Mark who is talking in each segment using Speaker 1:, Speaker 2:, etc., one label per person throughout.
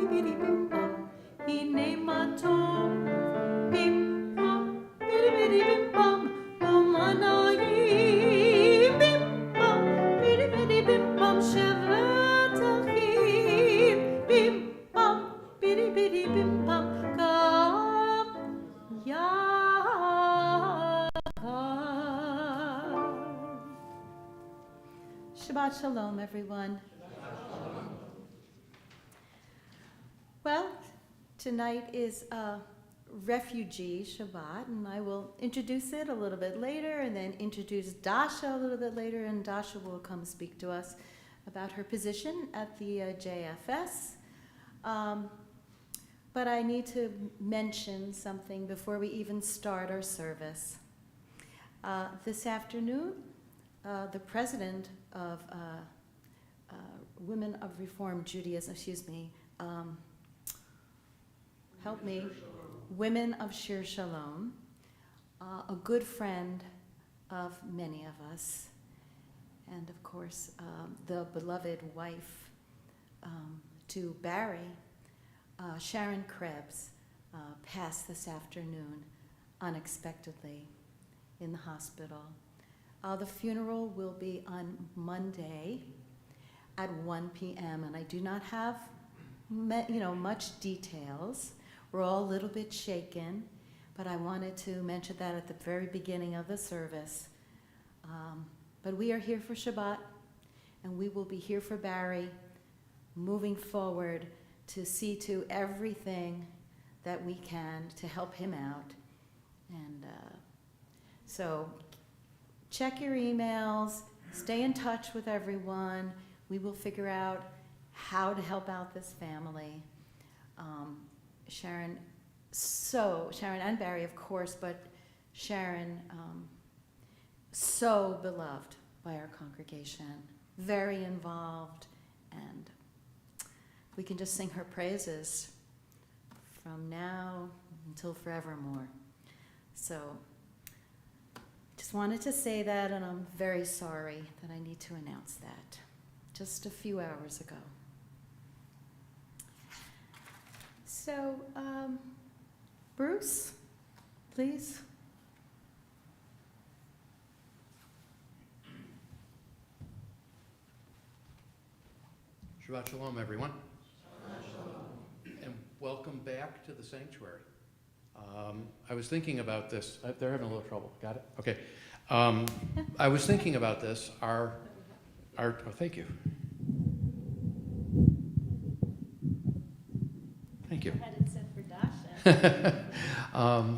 Speaker 1: bidi bidi bim bam. Hine matom bim bam bidi bidi bim bam. Umanayim bim bam bidi bidi bim bam. Shevat achim bim bam bidi bidi bim bam. Gam yachad. Shabbat shalom, everyone. Well, tonight is a refugee Shabbat, and I will introduce it a little bit later, and then introduce Dasha a little bit later, and Dasha will come speak to us about her position at the JFS. But I need to mention something before we even start our service. This afternoon, the president of Women of Reform Judaism, help me, Women of Shir Shalom, a good friend of many of us, and of course, the beloved wife to Barry, Sharon Krebs, passed this afternoon unexpectedly in the hospital. The funeral will be on Monday at 1 p.m., and I do not have much details. We're all a little bit shaken, but I wanted to mention that at the very beginning of the service. But we are here for Shabbat, and we will be here for Barry, moving forward to see to everything that we can to help him out. And so check your emails, stay in touch with everyone. We will figure out how to help out this family. Sharon and Barry, of course, but Sharon, so beloved by our congregation, very involved, and we can just sing her praises from now until forevermore. So just wanted to say that, and I'm very sorry that I need to announce that just a few hours ago. So, Bruce, please.
Speaker 2: Shabbat shalom, everyone. Shabbat shalom. And welcome back to the sanctuary. I was thinking about this. They're having a little trouble. Got it? Okay. I was thinking about this. Oh, thank you. Thank you.
Speaker 1: I had it set for Dasha.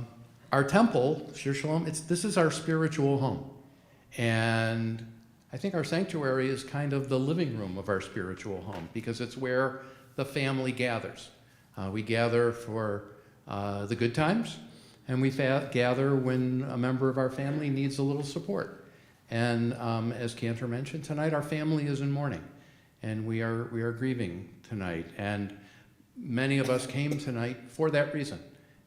Speaker 2: Our temple, Shir Shalom, this is our spiritual home. And I think our sanctuary is kind of the living room of our spiritual home because it's where the family gathers. We gather for the good times, and we gather when a member of our family needs a little support. And as Cantor mentioned, tonight our family is in mourning, and we are grieving tonight. And many of us came tonight for that reason.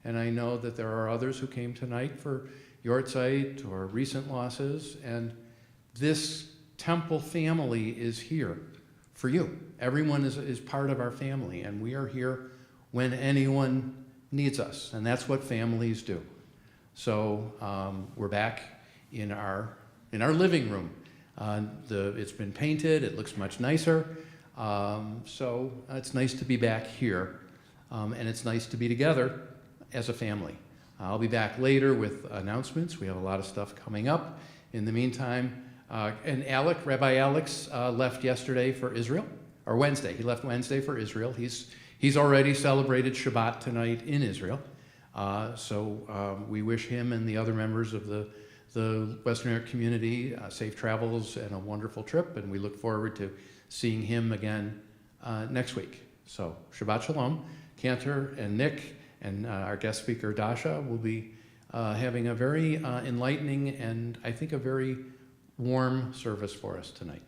Speaker 2: And I know that there are others who came tonight for Yortzeit or recent losses, and this temple family is here for you. Everyone is part of our family, and we are here when anyone needs us, and that's what families do. So we're back in our living room. It's been painted, it looks much nicer, so it's nice to be back here, and it's nice to be together as a family. I'll be back later with announcements. We have a lot of stuff coming up. In the meantime, and Rabbi Alex left yesterday for Israel, or Wednesday. He left Wednesday for Israel. He's already celebrated Shabbat tonight in Israel. So we wish him and the other members of the Western New York community safe travels and a wonderful trip, and we look forward to seeing him again next week. So Shabbat Shalom. Cantor and Nick and our guest speaker Dasha will be having a very enlightening and I think a very warm service for us tonight.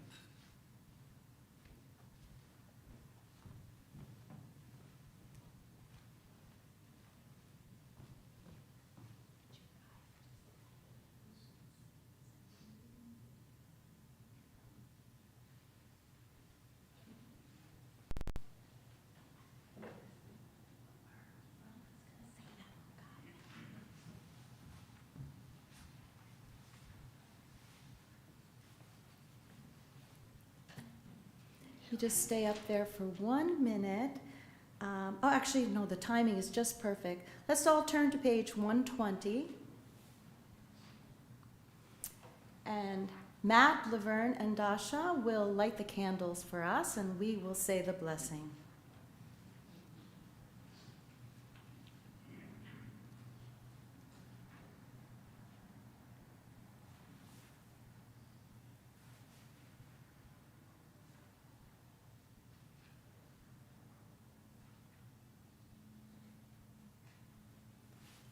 Speaker 1: You just stay up there for 1 minute. Actually, no, the timing is just perfect. Let's all turn to page 120. And Matt, Laverne, and Dasha will light the candles for us, and we will say the blessing.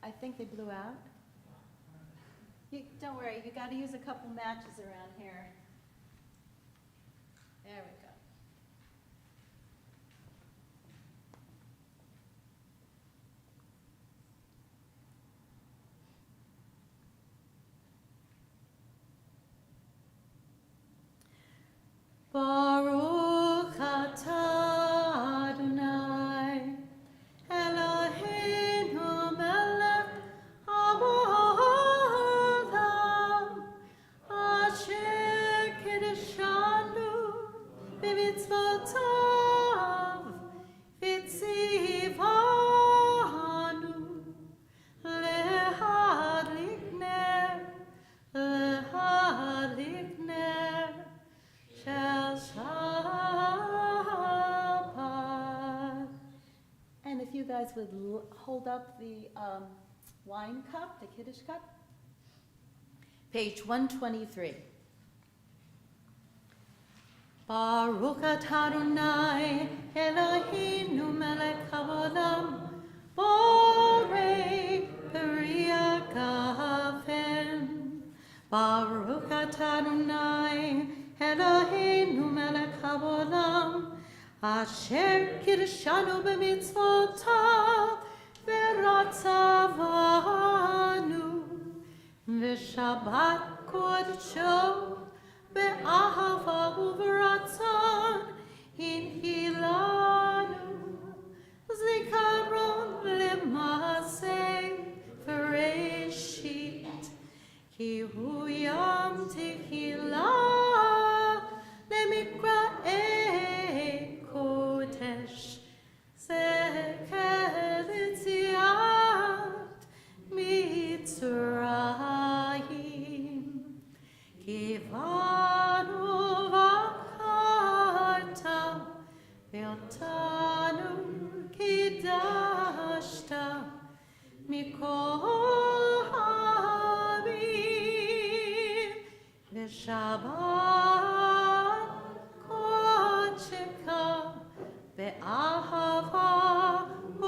Speaker 1: I think they blew out. Don't worry, you got to use a couple matches around here. There we go. Baruch atah Adonai, Eloheinu melech haolam, asher kiddushanu b'mitzvotav, v'tzivanu lehadlik ner shel Shabbat. And if you guys would hold up the wine cup, the Kiddush cup. Page 123. Baruch atah Adonai Eloheinu melech haolam, borei peri hagafen. Baruch atah Adonai Eloheinu melech haolam, asher kiddushanu b'mitzvotav v'ratzavanu, v'shabbat kodecho be'ahava u'v'ratzon hinhilanu, zikaron l'maseh v'reshit, ki hu yom tehillah lemikra'e kodesh, zeker yetziat Mitzrayim, kivanu v'acharta ve'otanu kidashta mikol ha'amim, v'shabbat kodsheka be'ahava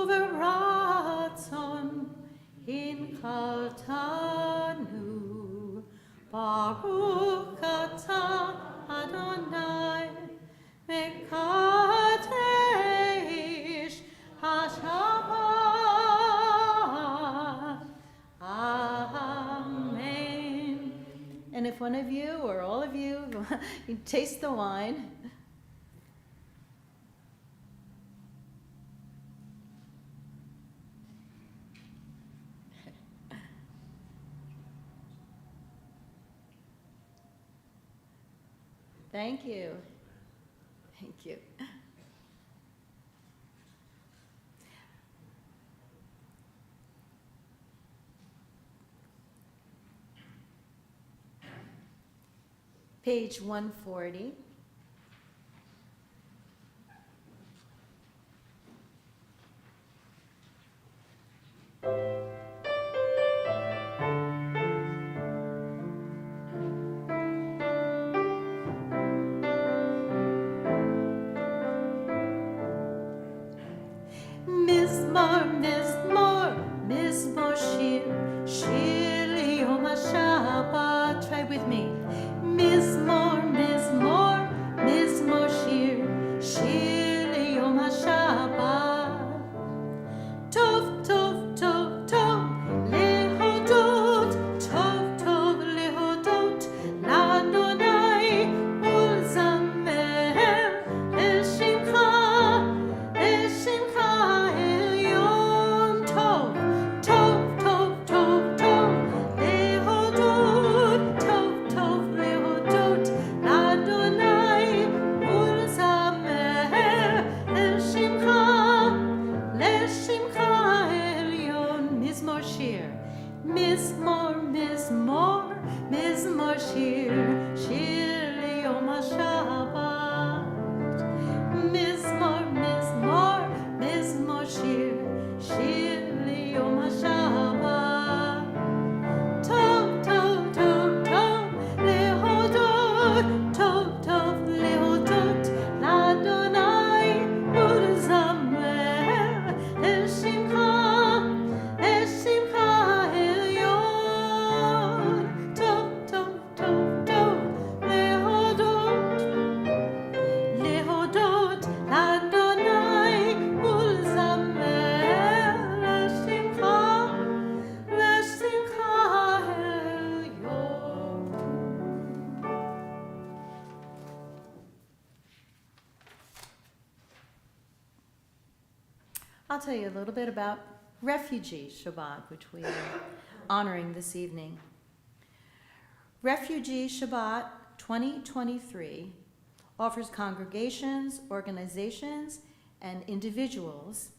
Speaker 1: u'v'ratzon hinchaltanu. Baruch atah Adonai mekadesh haShabbat. Amen. And if one of you or all of you, you taste the wine. Thank you. Thank you. Page 140. Mizmor, mizmor, mizmor shir, shir liyom haShabbat. Try with me. Mizmor, mizmor, mizmor shir, shir liyom haShabbat. Tov, tov, tov, tov, lehodot, tov, tov, lehodot, l'Adonai ulzamer, l'shimcha, l'shimcha el yom I'll tell you a little bit about Refugee Shabbat, which we are honoring this evening. Refugee Shabbat 2023 offers congregations, organizations, and individuals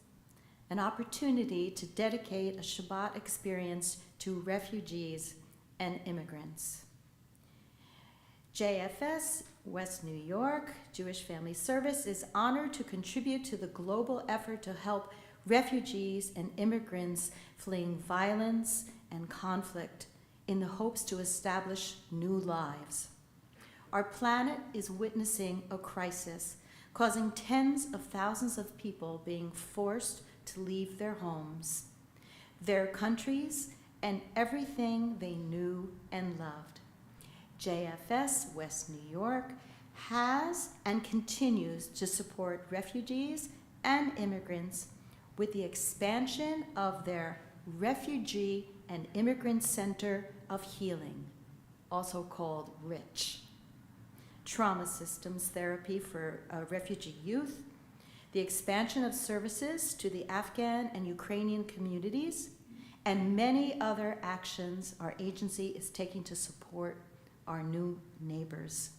Speaker 1: an opportunity to dedicate a Shabbat experience to refugees and immigrants. JFS West New York Jewish Family Service is honored to contribute to the global effort to help refugees and immigrants fleeing violence and conflict in the hopes to establish new lives. Our planet is witnessing a crisis, causing tens of thousands of people being forced to leave their homes, their countries, and everything they knew and loved. JFS West New York has and continues to support refugees and immigrants with the expansion of their Refugee and Immigrant Center of Healing, also called RICH, trauma systems therapy for refugee youth, the expansion of services to the Afghan and Ukrainian communities, and many other actions our agency is taking to support our new neighbors.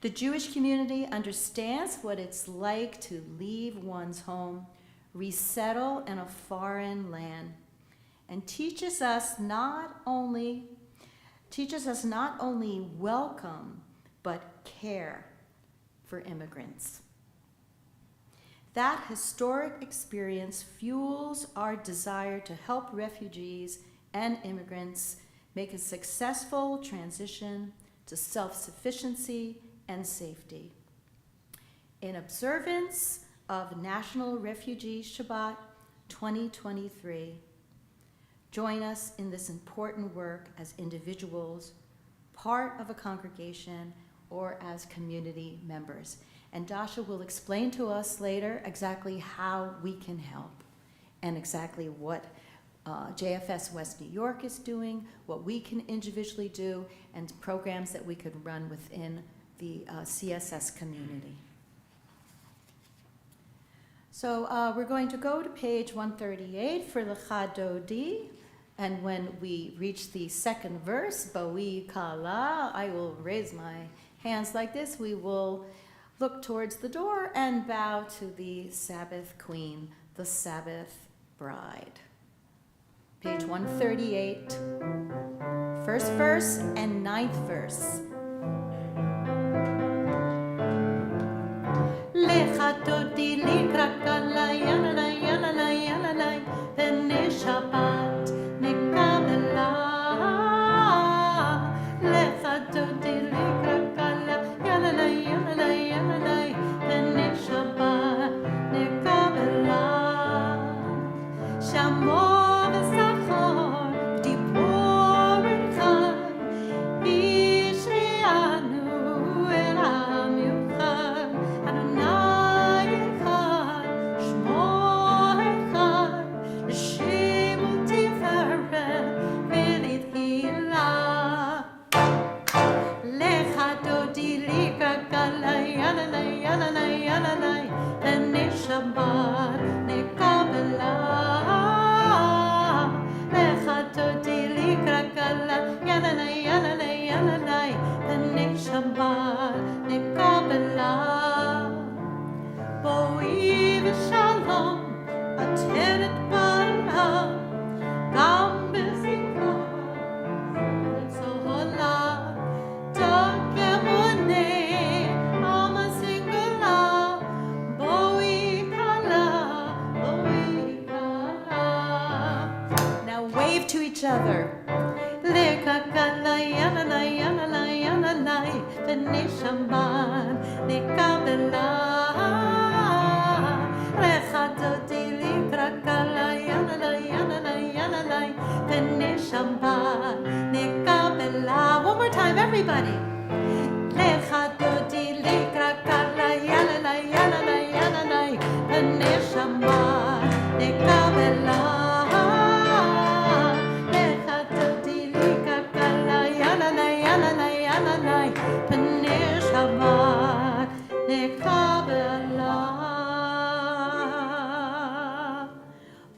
Speaker 1: The Jewish community understands what it's like to leave one's home, resettle in a foreign land, and teaches us not only welcome, but care for immigrants. That historic experience fuels our desire to help refugees and immigrants make a successful transition to self-sufficiency and safety. In observance of National Refugee Shabbat 2023, join us in this important work as individuals, part of a congregation, or as community members. And Dasha will explain to us later exactly how we can help and exactly what JFS West New York is doing, what we can individually do, and programs that we could run within the CSS community. So we're going to go to page 138 for the Chadodi, and when we reach the second verse, Boi Kala, I will raise my hands like this. We will look towards the door and bow to the Sabbath Queen, the Sabbath Bride. Page 138, first verse and ninth verse. Lecha dodi likra kala yana la yana la yana la pene Shabbat nekabela. Lecha dodi likra kala yana la yana la yana la pene Shabbat nekabela. Shamo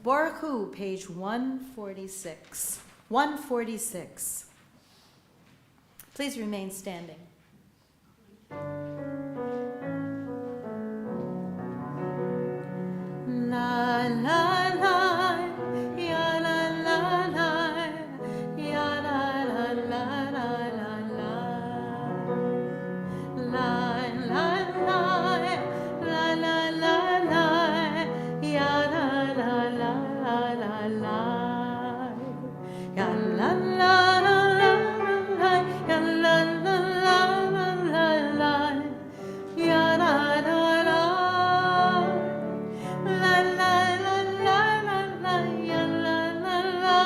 Speaker 1: Baruch Hu, page 146. 146. Please remain standing. La la la, ya la la la, ya la la la la la la. La la la, la la la la, ya la la la la la. Ya la la la la, ya la la la la la, ya la la la. La la la la la la, ya la la la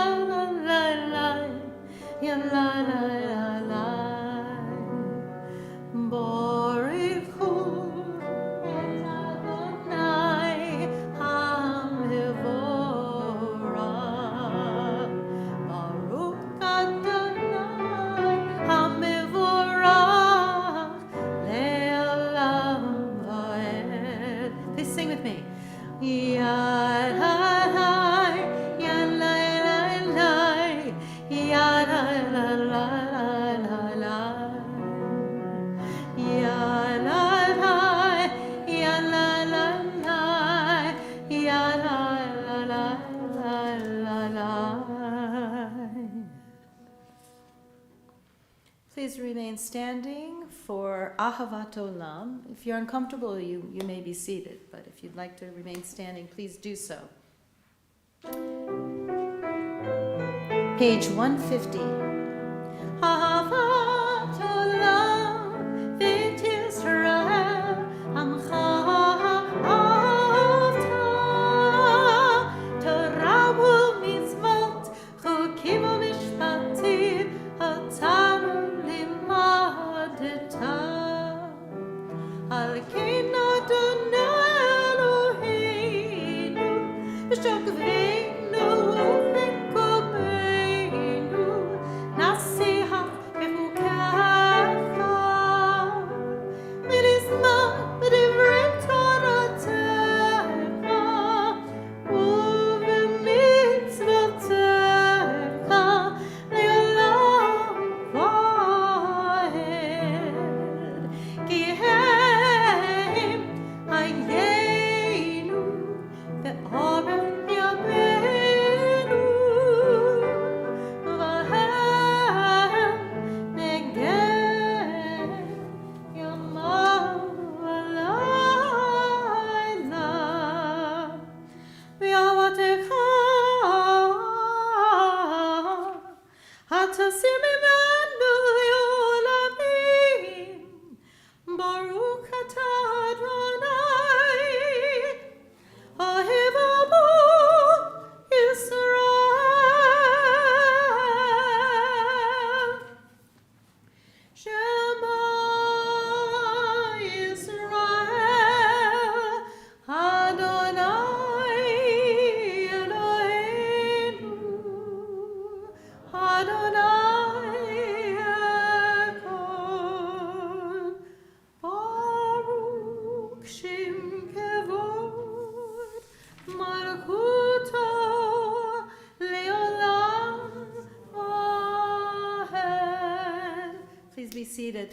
Speaker 1: la la, ya la la la la. Baruch Hu et Adonai HaMevorach. Baruch Adonai HaMevorach Le'olam Va'ed. Please sing with me. Ya la la, ya la la la, ya la la la la la. Ya la la, ya la la la, ya la la la la la. Please remain standing for Ahavat Olam. If you're uncomfortable, you may be seated, but if you'd like to remain standing, please do so. Page 150. Ahavat Olam v'et Yisrael amcha ahavta, Torah u'mitzvot chukim u'mishpatim otanu limadeta. Al kein Adonai Eloheinu v'shokveinu u'v'komeinu nasiha b'chukecha v'nizmah b'divrei Toratecha u'v'mitzvotecha le'olam va'ed. Ki hem hayenu ve'orech yameinu v'hem neged yamav v'layla v'yavatecha hatasim imenu yolamim. Baruch atah Adonai, ohev amo Yisrael. Shema Yisrael, Adonai Eloheinu, Adonai Echad. Baruch Shem Kevod Malchuto Leolam Vahed. Please be seated.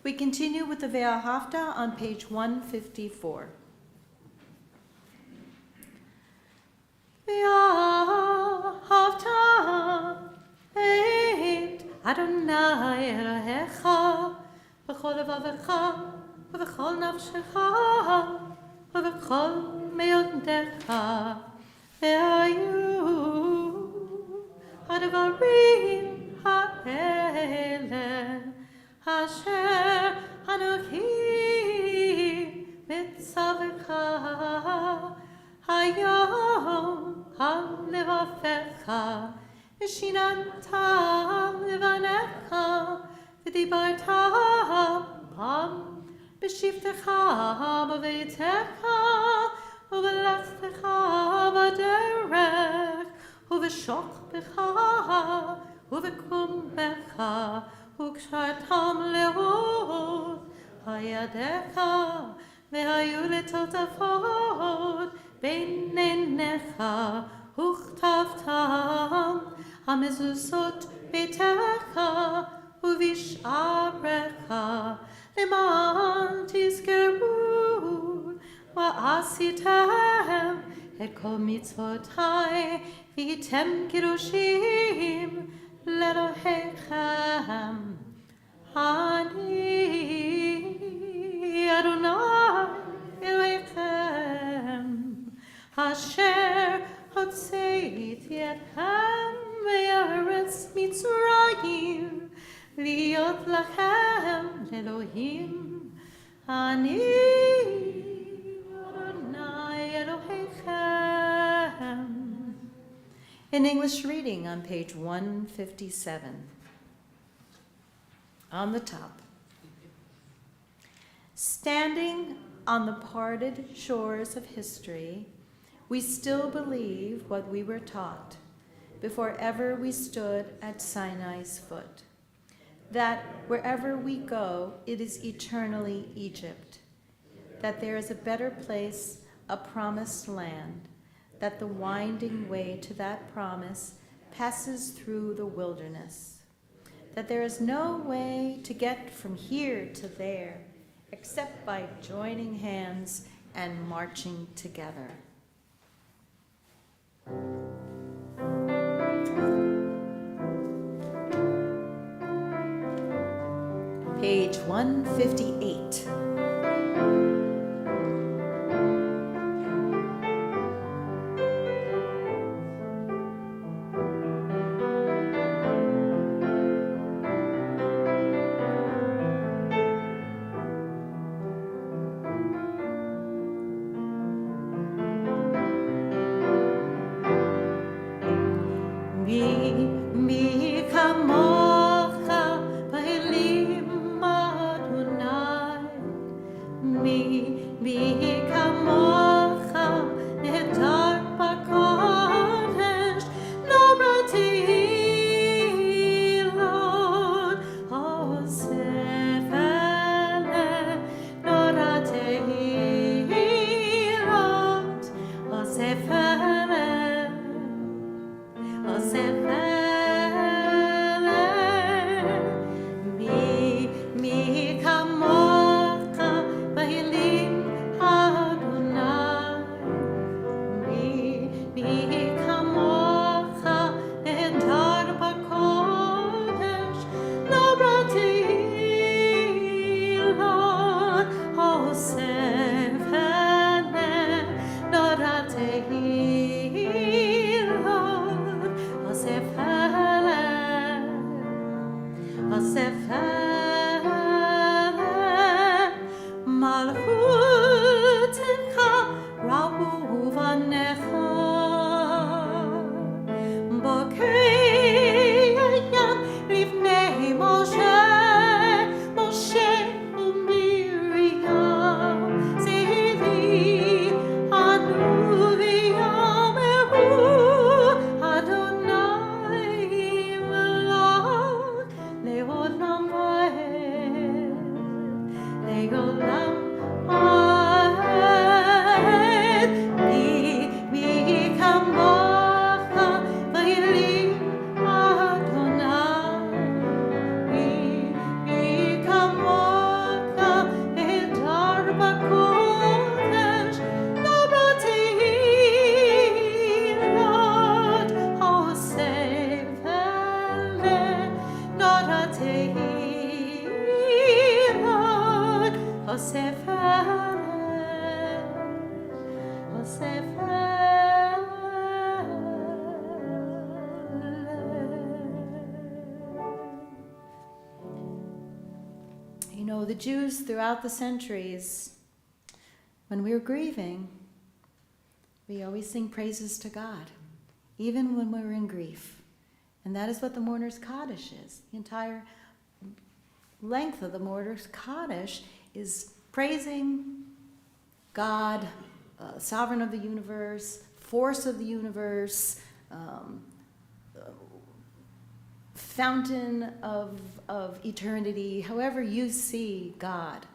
Speaker 1: We continue with the Ve'ahavta on page 154. Ve'ahavta et Adonai Elohecha b'chol levavecha ובכל נפשך ובכל מאודך והיו הדברים האלה אשר אנוכי מצווך היום על לבביך ושיננת לבניך ודיברת בם בשבתך בביתך ובלכתך בדרך ובשוכבך ובקומך וקשרתם לאות הידיך והיו לטוטפות בין פניך וכתבתם המזוזות ביתך ובשעריך למען תזכרו ועשיתם את כל מצוותיי והייתם קדושים לאלוהיכם. אני אדוני אלוהיכם אשר הוצאתי אתכם מארץ מצרים להיות לכם לאלוהים. אני אדוני אלוהיכם. In English reading on page 157, on the top. Standing on the parted shores of history, we still believe what we were taught before ever we stood at Sinai's foot, that wherever we go, it is eternally Egypt, that there is a better place, a promised land, that the winding way to that promise passes through the wilderness, that there is no way to get from here to there except by joining hands and marching together. Page 158. מי כמוך באלים אדוני, מי כמוך נהדר בקודש, נורא תהילות אוסף אלה, נורא תהילות אוסף אלה. מי כמוך באלים אדוני, מי כמוך נהדר בקודש, נורא תהילות אוסף אלה, נורא תהילות אוסף אלה, אוסף אלה, מלכותך רבו בניך, בוקי הים לפני משה ומרים, צאלי ענו ויאמרו אדוני מלך לעולם ועד, לעולם ועד. מי כמוך באלים אדוני, מי כמוך נהדר בקודש, נורא תהילות אוסף אלה, נורא תהילות אוסף אלה, אוסף אלה. You know, the Jews throughout the centuries, when we were grieving, we always sing praises to God, even when we're in grief. And that is what the Mourner's Kaddish is. The entire length of the Mourner's Kaddish is praising God, sovereign of the universe, force of the universe, fountain of eternity, however you see God,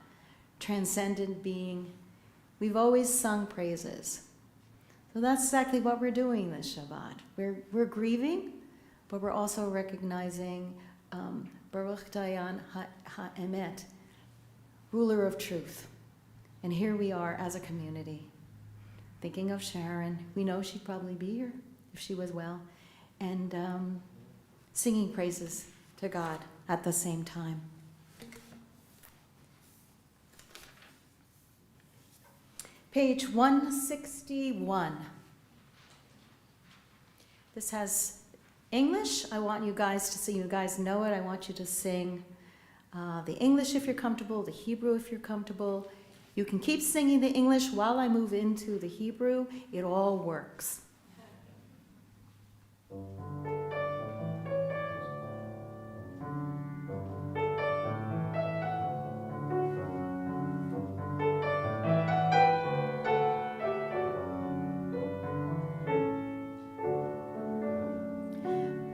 Speaker 1: transcendent being. We've always sung praises. So that's exactly what we're doing this Shabbat. We're grieving, but we're also recognizing Baruch Dayan HaEmet, ruler of truth. And here we are as a community, thinking of Sharon. We know she'd probably be here if she was well, and singing praises to God at the same time. Page 161. This has English. I want you guys to sing. You guys know it. I want you to sing the English if you're comfortable, the Hebrew if you're comfortable. You can keep singing the English while I move into the Hebrew. It all works.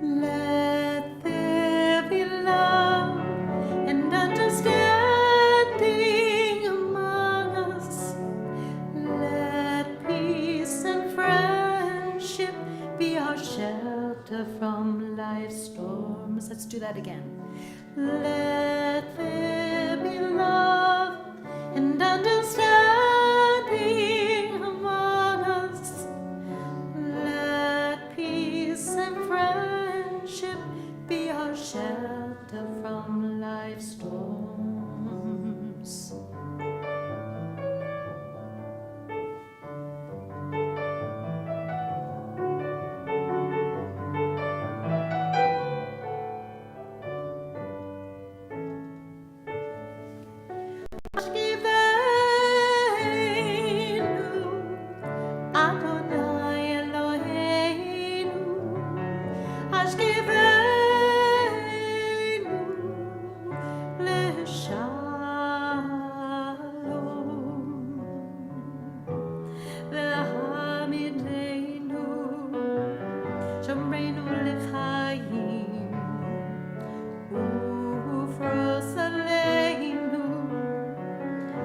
Speaker 1: Let there be love and understanding among us. Let peace and friendship be our shelter from life's storms. Let's do that again. Let there be love and understanding among us. Let peace and friendship be our shelter from life's storms. Adonai Eloheinu, Ashkeveinu leshalom, ve'hamidenu, shomreinu lechayim, ufros aleinu,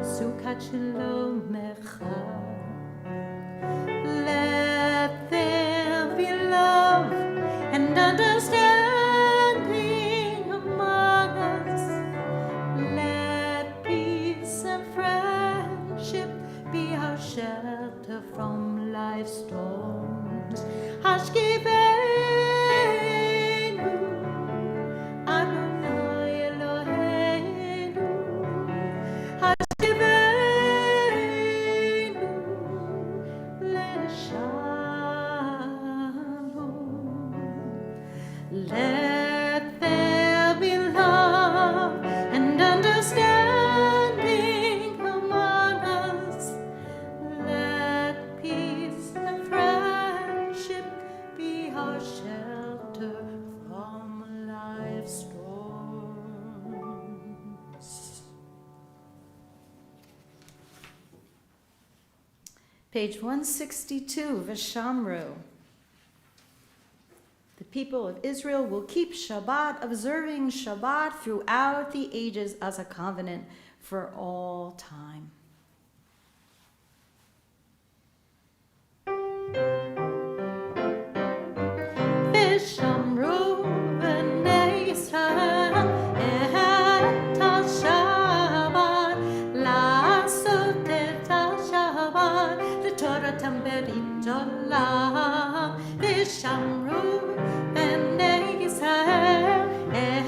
Speaker 1: sukat shalomecha. Let there be love and understanding among us. Let peace and friendship be our shelter from life's storms. Hashkiveinu, Adonai Eloheinu, Hashkiveinu leshalom. Let there be love and understanding among us. Let peace and friendship be our shelter from life's storms. Page 162, Vishamru. The people of Israel will keep Shabbat, observing Shabbat throughout the ages as a covenant for all time. Vishamru b'nei Yisrael et ha-Shabbat, la'asot et ha-Shabbat, l'toratam berit olam. Vishamru b'nei Yisrael et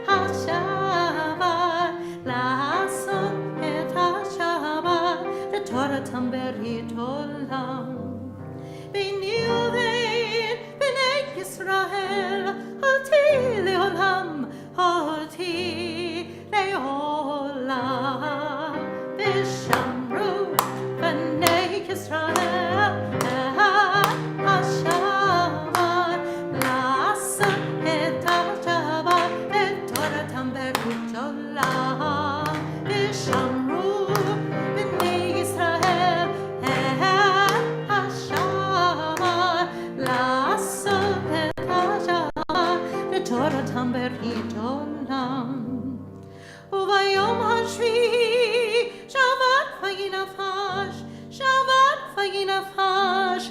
Speaker 1: ha-Shabbat, la'asot et ha-Shabbat, l'toratam berit olam. Beini uvein b'nei Yisrael, hoti le'olam, hoti le'olam. Vishamru b'nei Yisrael et ha-Shabbat, la'asot et ha-Shabbat, l'toratam berit olam. Vishamru b'nei Yisrael et ha-Shabbat, la'asot et ha-Shabbat, l'toratam berit olam. Uvayom hashvi, Shabbat vayinafash, Shabbat vayinafash,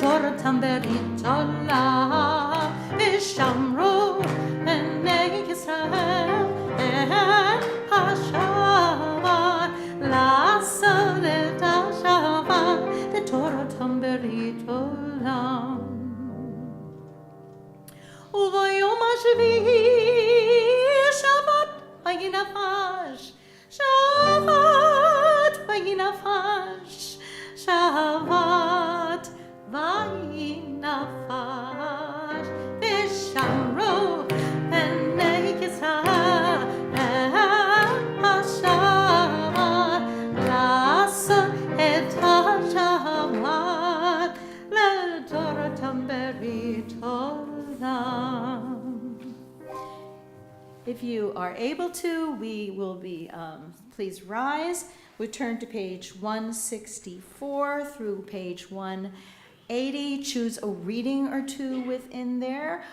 Speaker 1: לדורותם ברית עולם, ושמרו בני ישראל את השבת, לעשות את השבת לדורותם ברית עולם. וביום השביעי שבת וינפש, שבת וינפש, שבת וינפש, ושמרו בני ישראל את השבת, לעשות את השבת לדורותם ברית עולם. If you are able to, we will be, please rise. We turn to page 164 through page 180. Choose a reading or two within there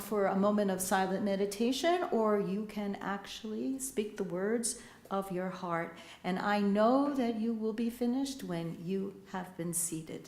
Speaker 1: for a moment of silent meditation, or you can actually speak the words of your heart. And I know that you will be finished when you have been seated.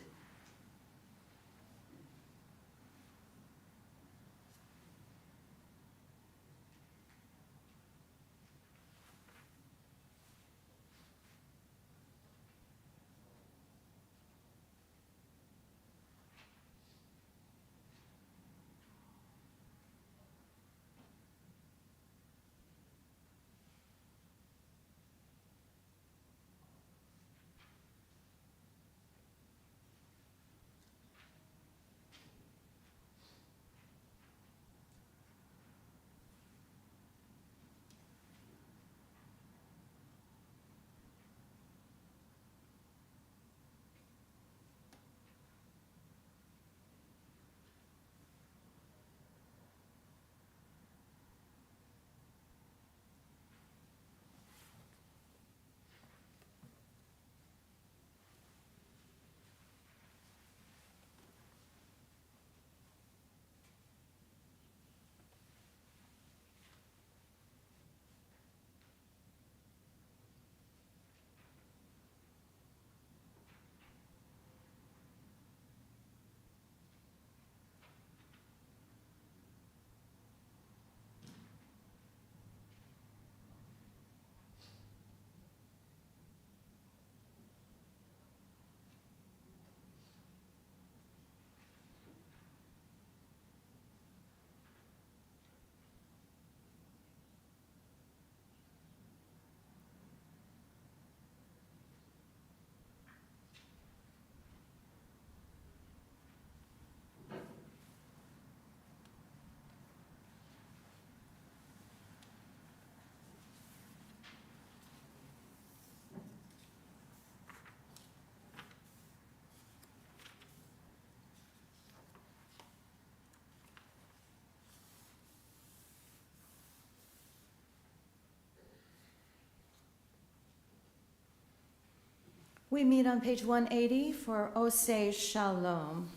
Speaker 1: We meet on page 180 for Oseh Shalom,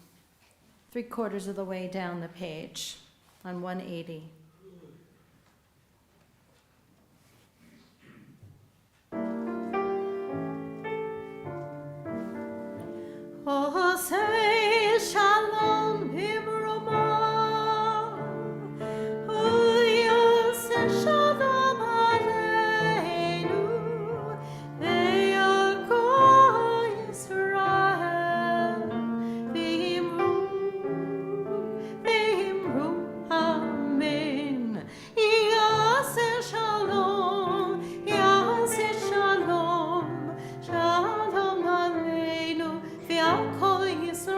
Speaker 1: 3/4 of the way down the page on 180. Oseh Shalom Bimroma, Oseh Shalom Aleinu, Ve'yakol Yisrael, V'imru Amen. Yaseh Shalom, Yaseh Shalom, Shalom Aleinu, Ve'yakol Yisrael.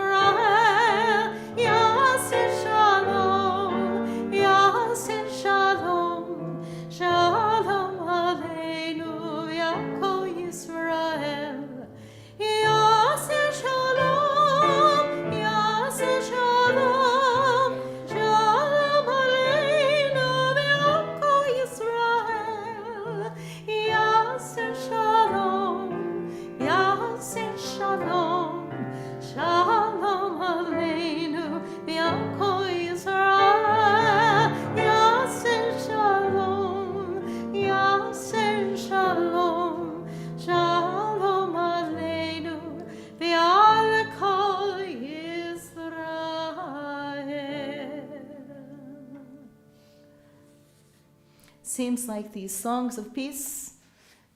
Speaker 1: seems like these songs of peace,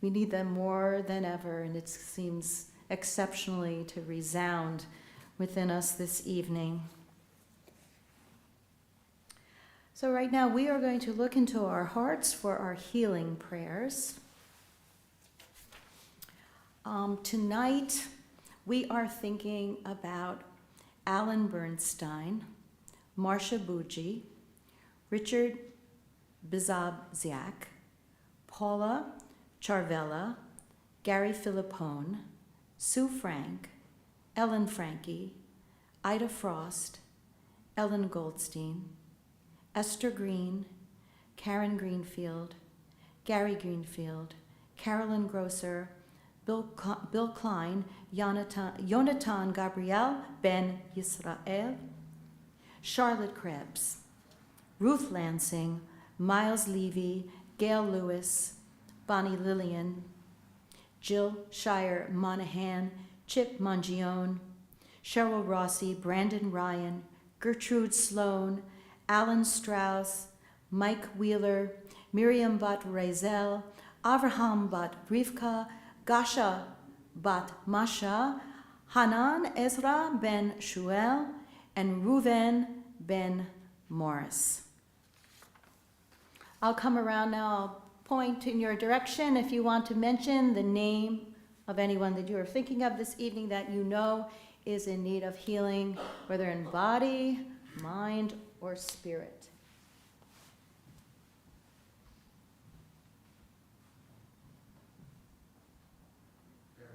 Speaker 1: we need them more than ever, and it seems exceptionally to resound within us this evening. So right now we are going to look into our hearts for our healing prayers. Tonight we are thinking about Alan Bernstein, Marcia Buji, Richard Bizabziak, Paula Charvella, Gary Filippone, Sue Frank, Ellen Frankie, Ida Frost, Ellen Goldstein, Esther Green, Karen Greenfield, Gary Greenfield, Carolyn Grosser, Bill Klein, Yonatan Gabriel Ben Yisrael, Charlotte Krebs, Ruth Lansing, Miles Levy, Gail Lewis, Bonnie Lillian, Jill Shire Monahan, Chip Mangione, Cheryl Rossi, Brandon Ryan, Gertrude Sloan, Alan Strauss, Mike Wheeler, Miriam Bat Razel, Avraham Bat Rivka, Gasha Bat Masha, Hanan Ezra Ben Shuel, and Reuven Ben Morris. I'll come around now. I'll point in your direction if you want to mention the name of anyone that you are thinking of this evening that you know is in need of healing, whether in body, mind, or spirit. The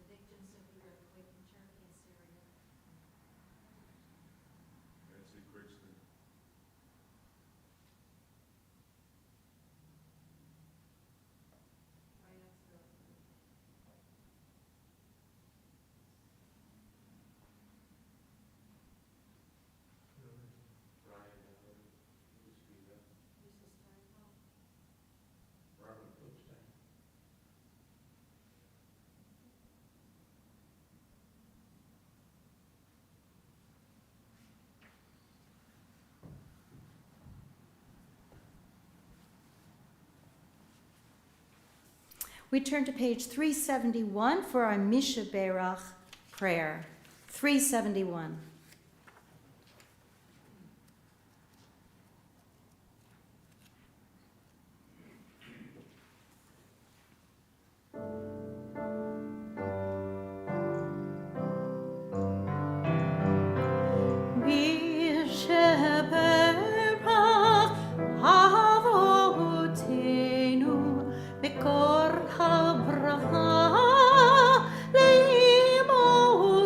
Speaker 1: victims of the earthquake in Turkey and Syria.
Speaker 3: Nancy Crixton. Ryan Howard, Lucia, Robert Cookstein.
Speaker 1: We turn to page 371 for our Misha Berach prayer. 371. Misha Berach Avotenu Bekor HaBracha Leimotenu.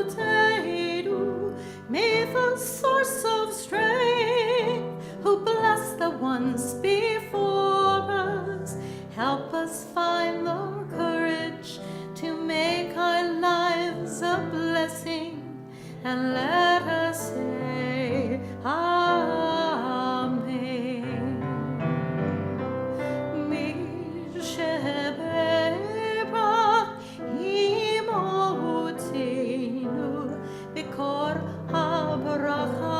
Speaker 1: May the source of strength, who bless the ones before us, help us find the courage to make our lives a blessing, and let us say Amen. Misheberach imotenu bekor habracha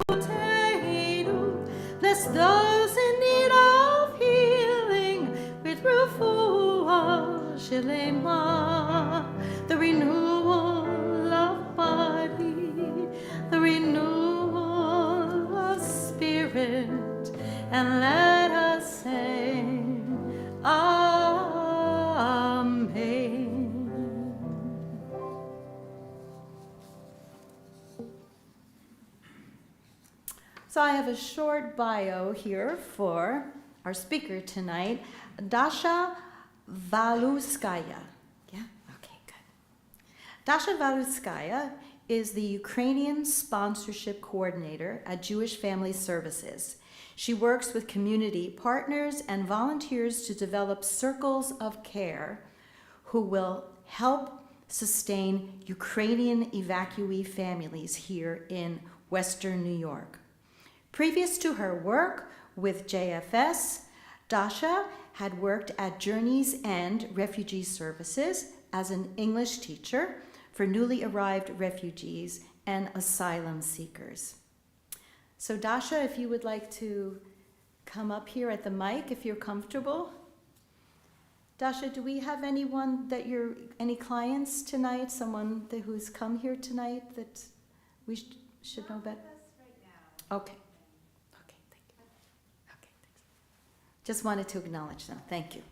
Speaker 1: lavotenu. Bless those in need of healing with refuah shelema, the renewal of body, the renewal of spirit, and let us sing Amen. So I have a short bio here for our speaker tonight, Dasha Valuskaya. Yeah? Okay, good. Dasha Valuskaya is the Ukrainian sponsorship coordinator at Jewish Family Services. She works with community partners and volunteers to develop circles of care who will help sustain Ukrainian evacuee families here in Western New York. Previous to her work with JFS, Dasha had worked at Journey's End Refugee Services as an English teacher for newly arrived refugees and asylum seekers. So Dasha, if you would like to come up here at the mic, if you're comfortable. Dasha, do we have any clients tonight? Someone who's come here tonight that we should know about? Okay. Okay, thank you. Okay, thanks. Just wanted to acknowledge them. Thank you.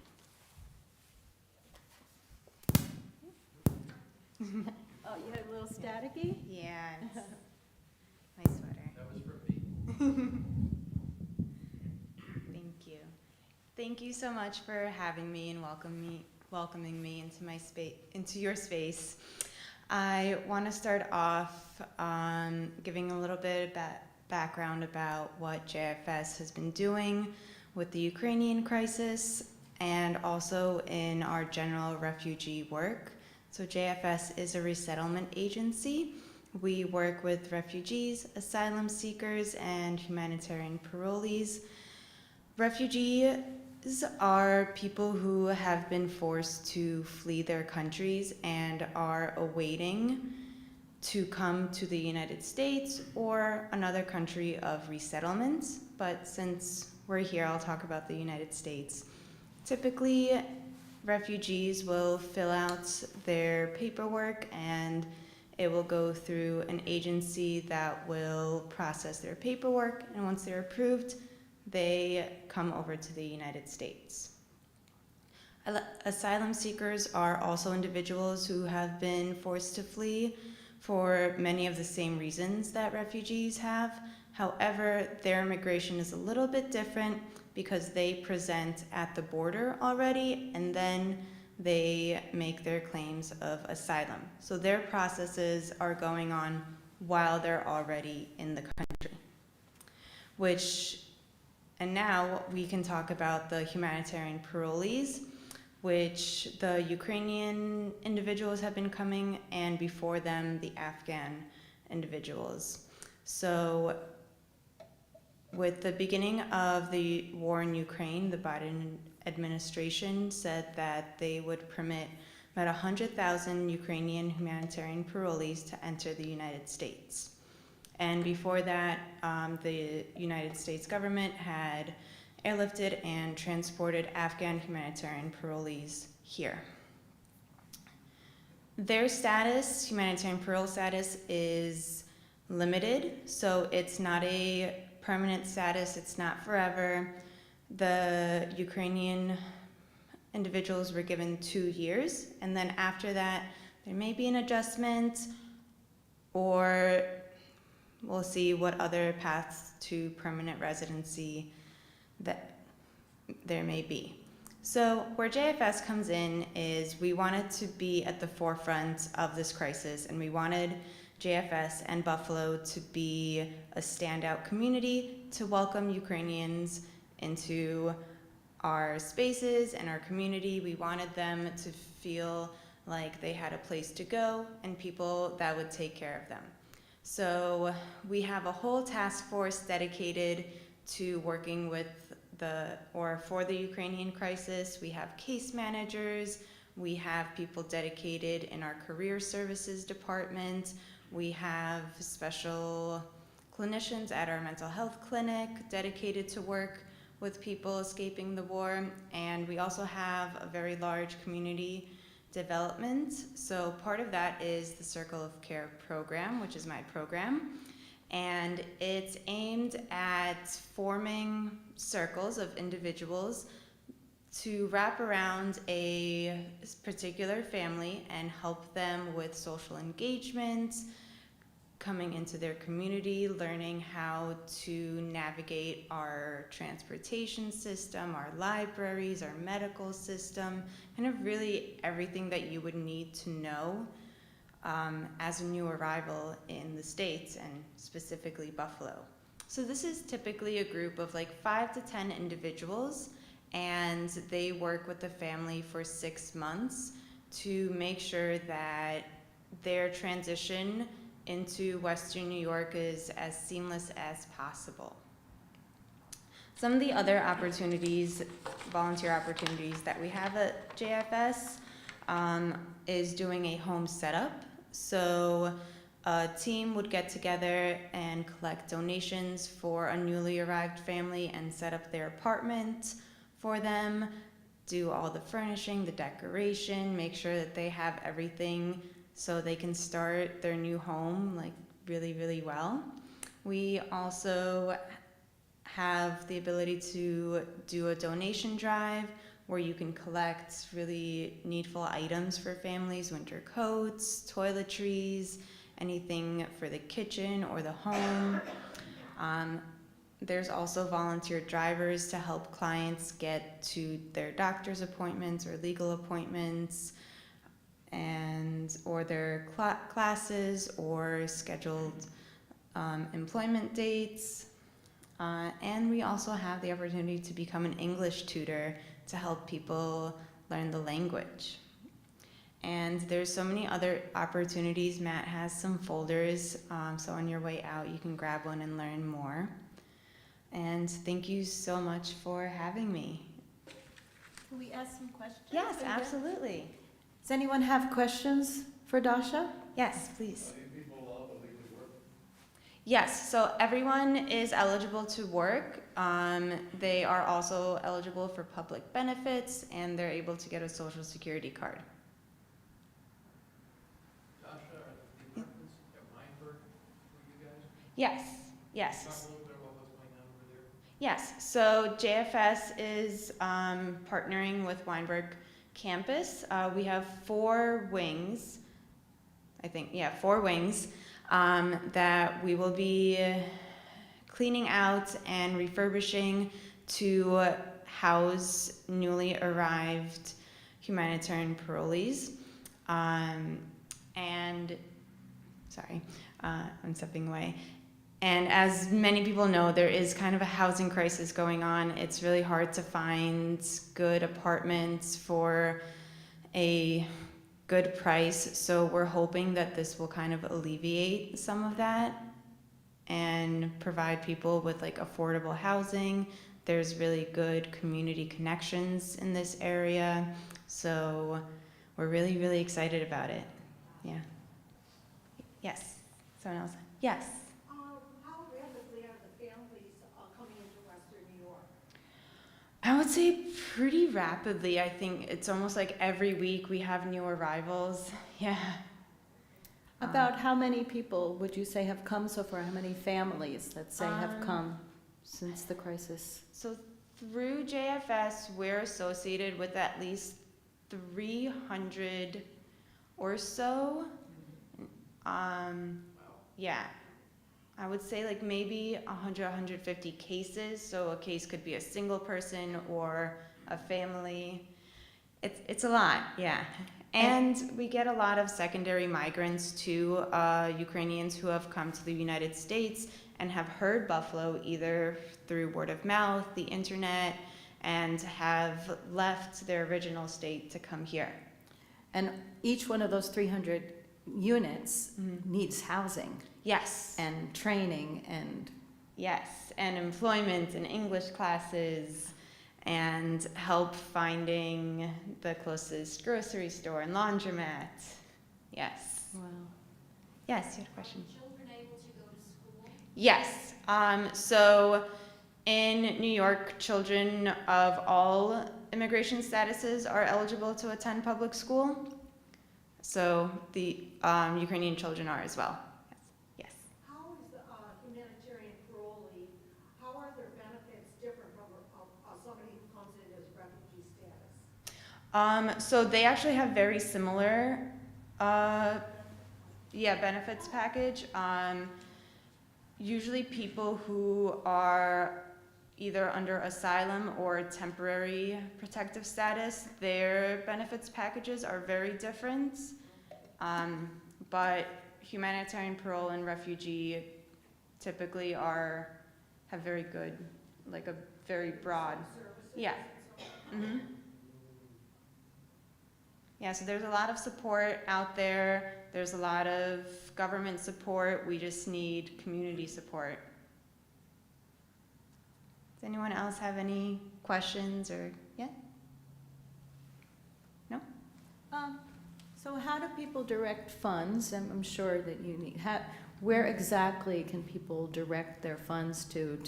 Speaker 1: Oh, you had a little staticky?
Speaker 4: Yeah, it's my sweater.
Speaker 2: That was for me.
Speaker 4: Thank you. Thank you so much for having me and welcoming me into your space. I want to start off giving a little bit of background about what JFS has been doing with the Ukrainian crisis and also in our general refugee work. So JFS is a resettlement agency. We work with refugees, asylum seekers, and humanitarian parolees. Refugees are people who have been forced to flee their countries and are awaiting to come to the United States or another country of resettlement. But since we're here, I'll talk about the United States. Typically, refugees will fill out their paperwork and it will go through an agency that will process their paperwork, and once they're approved, they come over to the United States. Asylum seekers are also individuals who have been forced to flee for many of the same reasons that refugees have. However, their immigration is a little bit different because they present at the border already and then they make their claims of asylum. So their processes are going on while they're already in the country. And now we can talk about the humanitarian parolees, which the Ukrainian individuals have been coming, and before them, the Afghan individuals. So with the beginning of the war in Ukraine, the Biden administration said that they would permit about 100,000 Ukrainian humanitarian parolees to enter the United States. And before that, the United States government had airlifted and transported Afghan humanitarian parolees here. Their status, humanitarian parole status, is limited, so it's not a permanent status, it's not forever. The Ukrainian individuals were given 2 years, and then after that, there may be an adjustment, or we'll see what other paths to permanent residency that there may be. So where JFS comes in is we wanted to be at the forefront of this crisis, and we wanted JFS and Buffalo to be a standout community to welcome Ukrainians into our spaces and our community. We wanted them to feel like they had a place to go and people that would take care of them. So we have a whole task force dedicated to working with for the Ukrainian crisis. We have case managers, we have people dedicated in our career services department, we have special clinicians at our mental health clinic dedicated to work with people escaping the war, and we also have a very large community development. So part of that is the Circle of Care program, which is my program, and it's aimed at forming circles of individuals to wrap around a particular family and help them with social engagement, coming into their community, learning how to navigate our transportation system, our libraries, our medical system, kind of really everything that you would need to know as a new arrival in the States, and specifically Buffalo. So this is typically a group of like 5 to 10 individuals, and they work with the family for 6 months to make sure that their transition into Western New York is as seamless as possible. Some of the other opportunities, volunteer opportunities that we have at JFS is doing a home setup. So a team would get together and collect donations for a newly arrived family and set up their apartment for them, do all the furnishing, the decoration, make sure that they have everything so they can start their new home like really, really well. We also have the ability to do a donation drive where you can collect really needful items for families, winter coats, toiletries, anything for the kitchen or the home. There's also volunteer drivers to help clients get to their doctor's appointments or legal appointments, and or their classes or scheduled employment dates. And we also have the opportunity to become an English tutor to help people learn the language. And there's so many other opportunities. Matt has some folders, so on your way out you can grab one and learn more. And thank you so much for having me.
Speaker 1: Can we ask some questions?
Speaker 4: Yes, absolutely.
Speaker 1: Does anyone have questions for Dasha?
Speaker 4: Yes, please.
Speaker 3: Are you people allowed to legally work?
Speaker 4: Yes, so everyone is eligible to work. They are also eligible for public benefits, and they're able to get a social security card.
Speaker 3: Dasha, are the departments at Weinberg for you guys?
Speaker 4: Yes,
Speaker 3: Talk
Speaker 4: yes.
Speaker 3: a little bit about what's going on over there.
Speaker 4: Yes, so JFS is partnering with Weinberg campus. We have 4 wings, I think, yeah, 4 wings that we will be cleaning out and refurbishing to house newly arrived humanitarian parolees. And, sorry, I'm stepping away. And as many people know, there is kind of a housing crisis going on. It's really hard to find good apartments for a good price. So we're hoping that this will kind of alleviate some of that and provide people with like affordable housing. There's really good community connections in this area. So we're really, really excited about it. Yeah. Yes. Someone else? Yes.
Speaker 5: How rapidly are the families coming into Western New York?
Speaker 4: I would say pretty rapidly. I think it's almost like every week we have new arrivals. Yeah.
Speaker 1: About how many people would you say have come so far? How many families, let's say, have come since the crisis?
Speaker 4: So through JFS, we're associated with at least 300 or so. Yeah. I would say like maybe 100, 150 cases. So a case could be a single person or a family. It's a lot, yeah. And we get a lot of secondary migrants too, Ukrainians who have come to the United States and have heard Buffalo either through word of mouth, the internet, and have left their original state to come here.
Speaker 1: And each one of those 300 units
Speaker 4: Mm-hmm.
Speaker 1: needs housing
Speaker 4: Yes.
Speaker 1: and training and
Speaker 4: Yes, and employment and English classes and help finding the closest grocery store and laundromat. Yes.
Speaker 1: wow.
Speaker 4: Yes, you had a question?
Speaker 5: Children able to go to school?
Speaker 4: Yes. So in New York, children of all immigration statuses are eligible to attend public school. So the Ukrainian children are as well. Yes.
Speaker 5: How is the humanitarian parolee, how are their benefits different from somebody who comes in as refugee status?
Speaker 4: So they actually have very similar, benefits package. Usually people who are either under asylum or temporary protective status, their benefits packages are very different. But humanitarian parole and refugee typically have very good, like a very broad, yeah. Mm-hmm. Yeah, so there's a lot of support out there. There's a lot of government support. We just need community support. Does anyone else have any questions or, yeah? No?
Speaker 1: So how do people direct funds? I'm sure that you need, where exactly can people direct their funds to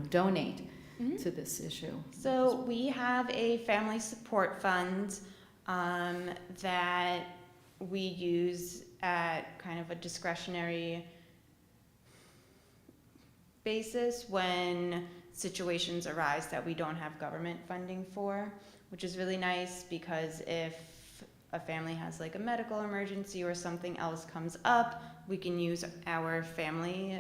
Speaker 1: donate
Speaker 4: Mhm.
Speaker 1: to this issue?
Speaker 4: So we have a family support fund that we use at kind of a discretionary basis when situations arise that we don't have government funding for, which is really nice because if a family has like a medical emergency or something else comes up, we can use our family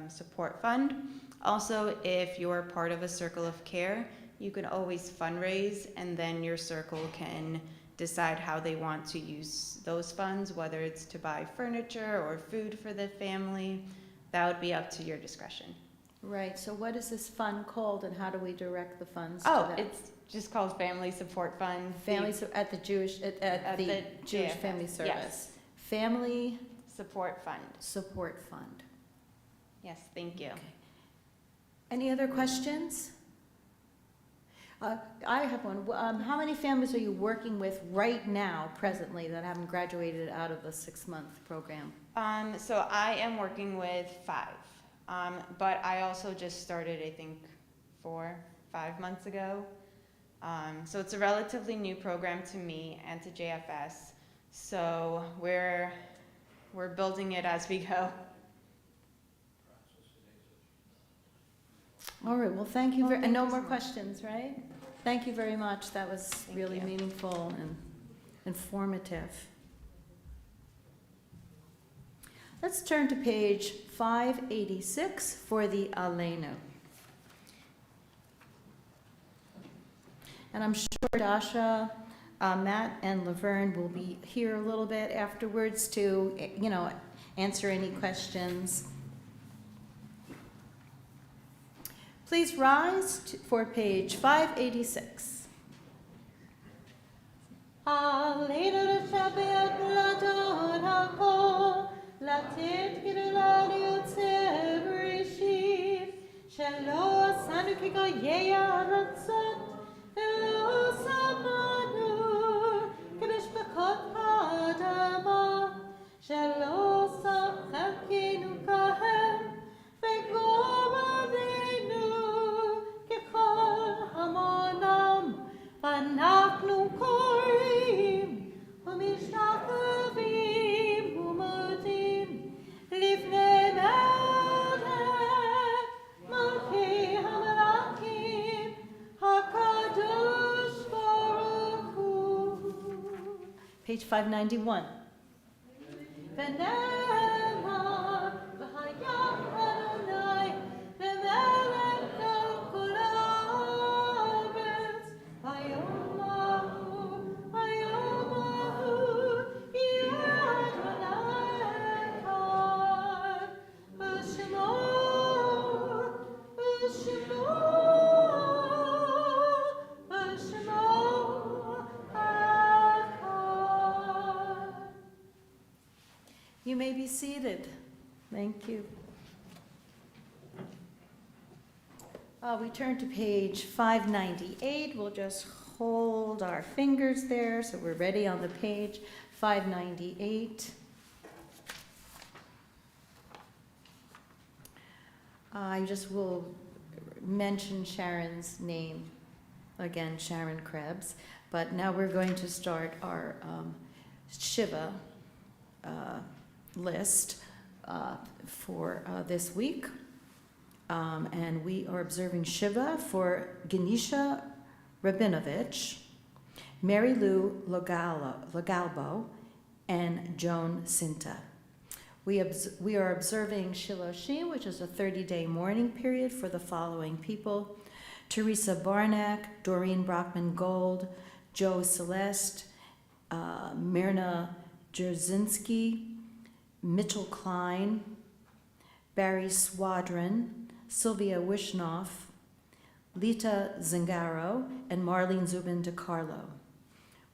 Speaker 4: support fund. Also, if you're part of a circle of care, you can always fundraise, and then your circle can decide how they want to use those funds, whether it's to buy furniture or food for the family. That would be up to your discretion.
Speaker 1: Right, so what is this fund called and how do we direct the funds to
Speaker 4: Oh,
Speaker 1: that?
Speaker 4: it's just called Family Support Fund.
Speaker 1: At the Jewish, at the Jewish
Speaker 4: JFS.
Speaker 1: Family Service.
Speaker 4: Yes.
Speaker 1: Family
Speaker 4: Support Fund.
Speaker 1: Support Fund.
Speaker 4: Yes, thank you.
Speaker 1: Okay. Any other questions? I have one. How many families are you working with right now, presently, that haven't graduated out of the 6-month program?
Speaker 4: So I am working with 5, but I also just started, I think, 4-5 months ago. So it's a relatively new program to me and to JFS. So we're building it as we go.
Speaker 1: All right, well, thank you very,
Speaker 4: Well,
Speaker 1: and no
Speaker 4: thank you
Speaker 1: more
Speaker 4: so much.
Speaker 1: questions, right? Thank you very much. That was
Speaker 4: Thank
Speaker 1: really
Speaker 4: you.
Speaker 1: meaningful and informative. Let's turn to page 586 for the Aleinu. And I'm sure Dasha, Matt, and Laverne will be here a little bit afterwards to, answer any questions. Please rise for page 586. Aleinu Shabbat Ladon Hakol, Latit Gidulad Yotzeh Bereshit, Shelo Asanu Kigoyei Aratzot, Velo Samanu, K'mishpachot Ha'adama, Shelo Sachakinu Kahem, V'gom Avinu, K'chol Hamonam, V'anachnu Korim, U'mishtachavim, U'modim, Livnei Melech, Malchei HaMelachim, HaKadosh Baruch Hu. Page 591. V'nemar, v'hayam Adonai, v'melech al kol haaretz, hayom ahu, yeh Adonai echad, v'shemo echad. You may be seated. Thank you. We turn to page 598. We'll just hold our fingers there so we're ready on the page. 598. I just will mention Sharon's name again, Sharon Krebs. But now we're going to start our Shiva list for this week. And we are observing Shiva for Ganesha Rabinovich, Mary Lou Logalbo, and Joan Sinta. We are observing Shiloshim, which is a 30-day mourning period for the following people: Teresa Barnack, Doreen Brockman Gold, Joe Celeste, Myrna Jerzinski, Mitchell Klein, Barry Swadron, Sylvia Wishnoff, Lita Zingaro, and Marlene Zubin DiCarlo.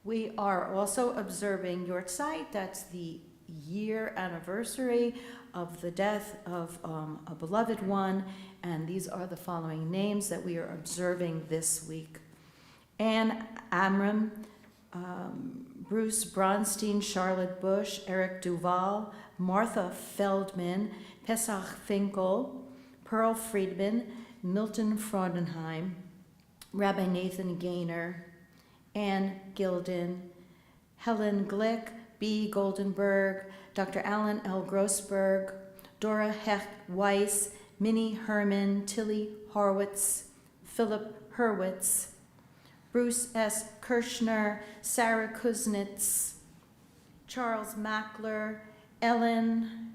Speaker 1: We are also observing Yortzeit. That's the year anniversary of the death of a beloved one, and these are the following names that we are observing this week: Anne Amram, Bruce Bronstein, Charlotte Bush, Eric Duval, Martha Feldman, Pesach Finkel, Pearl Friedman, Milton Fraudenheim, Rabbi Nathan Gaynor, Ann Gilden, Helen Glick, B. Goldenberg, Dr. Alan L. Grossberg, Dora Hecht Weiss, Minnie Herman, Tilly Horwitz, Philip Hurwitz, Bruce S. Kirschner, Sarah Kuznets, Charles Mackler, Ellen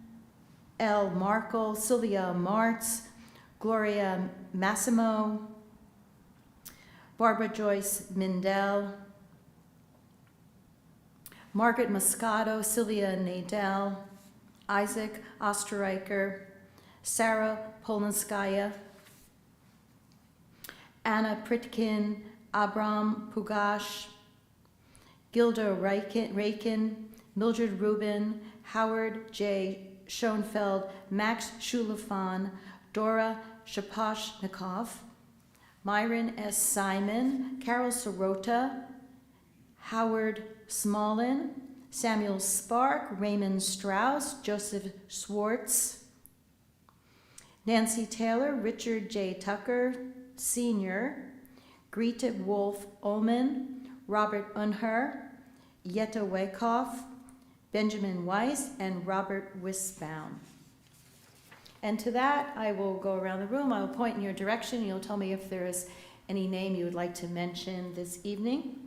Speaker 1: L. Markle, Sylvia Martz, Gloria Massimo, Barbara Joyce Mindell, Margaret Moscato, Sylvia Nadell, Isaac Osterreicher, Sarah Polanskaya, Anna Pritkin, Abram Pugash, Gilda Rakin, Mildred Rubin, Howard J. Schoenfeld, Max Shulafan, Dora Shaposhnikov, Myron S. Simon, Carol Sorota, Howard Smolin, Samuel Spark, Raymond Strauss, Joseph Schwartz, Nancy Taylor, Richard J. Tucker, Sr., Greta Wolf Ullman, Robert Unher, Jetta Wyckoff, Benjamin Weiss, and Robert Wisbaum. And to that, I will go around the room. I will point in your direction. You'll tell me if there is any name you would like to mention this evening.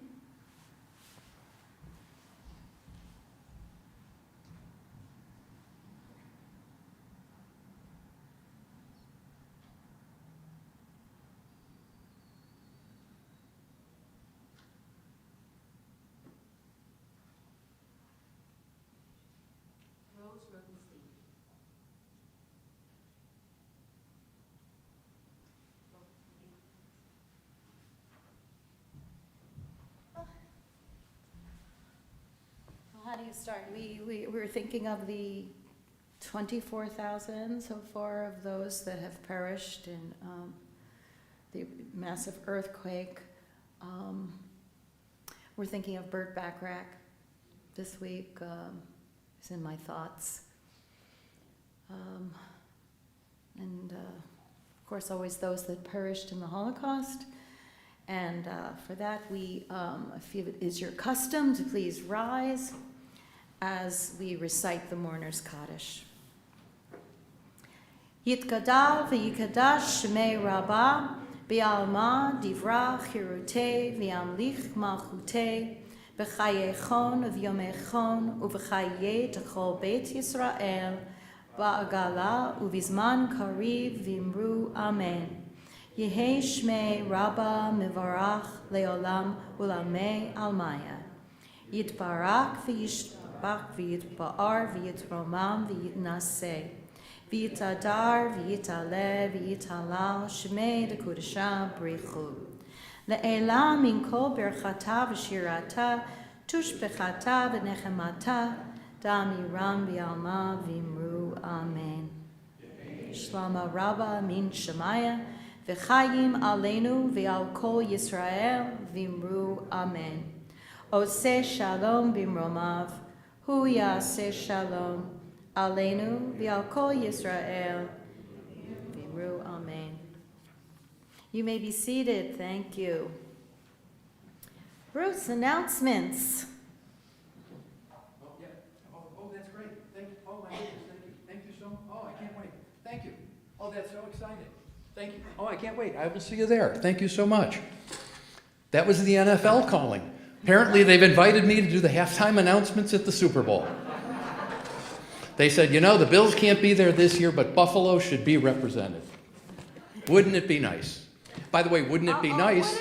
Speaker 1: How do you start? We were thinking of the 24,000 so far of those that have perished in the massive earthquake. We're thinking of Burt Bacharach this week. It's in my thoughts. And of course, always those that perished in the Holocaust. And for that, if it is your custom to please rise as we recite the Mourner's Kaddish. Yitgadal v'yikadash shmei Rabbah b'alma divra chirutei v'yamlich malchutei b'chayechon v'yomechon u'v'chayei t'chol beit Yisrael ba'agala u'vizman kariv v'imru amen. Yehei shmei Rabbah mevarach leolam ulamei almaya. Yitbarak v'yishbach v'yitba'ar v'yitromam v'yitnaseh. V'yitadar v'yitale v'yitalal shmei dekudesha brichu. Le'elam min kol berchata v'shirata tushbechata v'nechemata damiram v'alma v'imru amen. Shlama Rabbah min Shemaya v'chayim aleinu v'al kol Yisrael v'imru amen. Oseh shalom b'mromav hu yaseh shalom aleinu v'al kol Yisrael v'imru amen. You may be seated. Thank you. Bruce, announcements.
Speaker 3: Oh, yeah. Oh, that's great. Oh, my goodness, thank you. Thank you so much. Oh, I can't wait. Thank you. Oh, that's so exciting. Thank you. Oh, I can't wait.
Speaker 2: I will see you there. Thank you so much. That was the NFL calling. Apparently, they've invited me to do the halftime announcements at the Super Bowl. They said, you know, the Bills can't be there this year, but Buffalo should be represented. Wouldn't it be nice? By the way, wouldn't it be nice?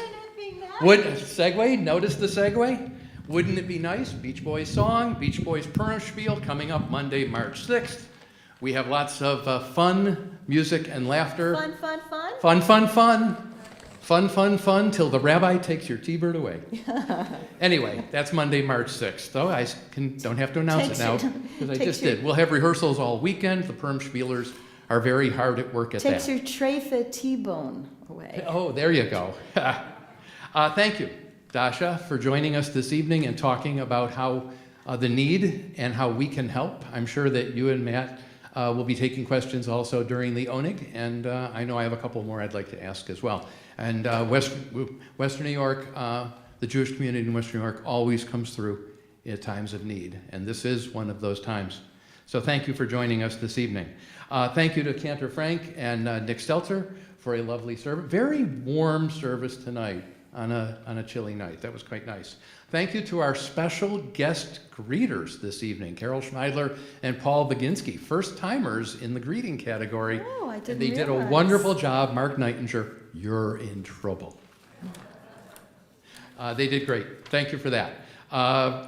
Speaker 1: Wouldn't it be nice?
Speaker 2: Segue, notice the segue? Wouldn't it be nice? Beach Boys song, Beach Boys Purimspiel coming up Monday, March 6th. We have lots of fun, music, and laughter.
Speaker 1: Fun.
Speaker 2: Fun, fun, fun. Fun, fun, fun, till the rabbi takes your T-bird away. Anyway, that's Monday, March 6th. So I don't have to announce it now, because I just did. We'll have rehearsals all weekend. The Purimspielers are very hard at work at that.
Speaker 1: Takes your treifa T-bone away.
Speaker 2: Oh, there you go. Thank you. Dasha, for joining us this evening and talking about how the need and how we can help. I'm sure that you and Matt will be taking questions also during the ONIG, and I know I have a couple more I'd like to ask as well. And Western New York, the Jewish community in Western New York always comes through at times of need, and this is one of those times. So thank you for joining us this evening. Thank you to Cantor Frank and Nick Stelter for a lovely service. Very warm service tonight on a chilly night. That was quite nice. Thank you to our special guest greeters this evening, Carol Schneidler and Paul Baginski, first-timers in the greeting category.
Speaker 1: Oh, I didn't
Speaker 2: And they did a
Speaker 1: realize.
Speaker 2: wonderful job. Mark Nightinger, you're in trouble. They did great. Thank you for that.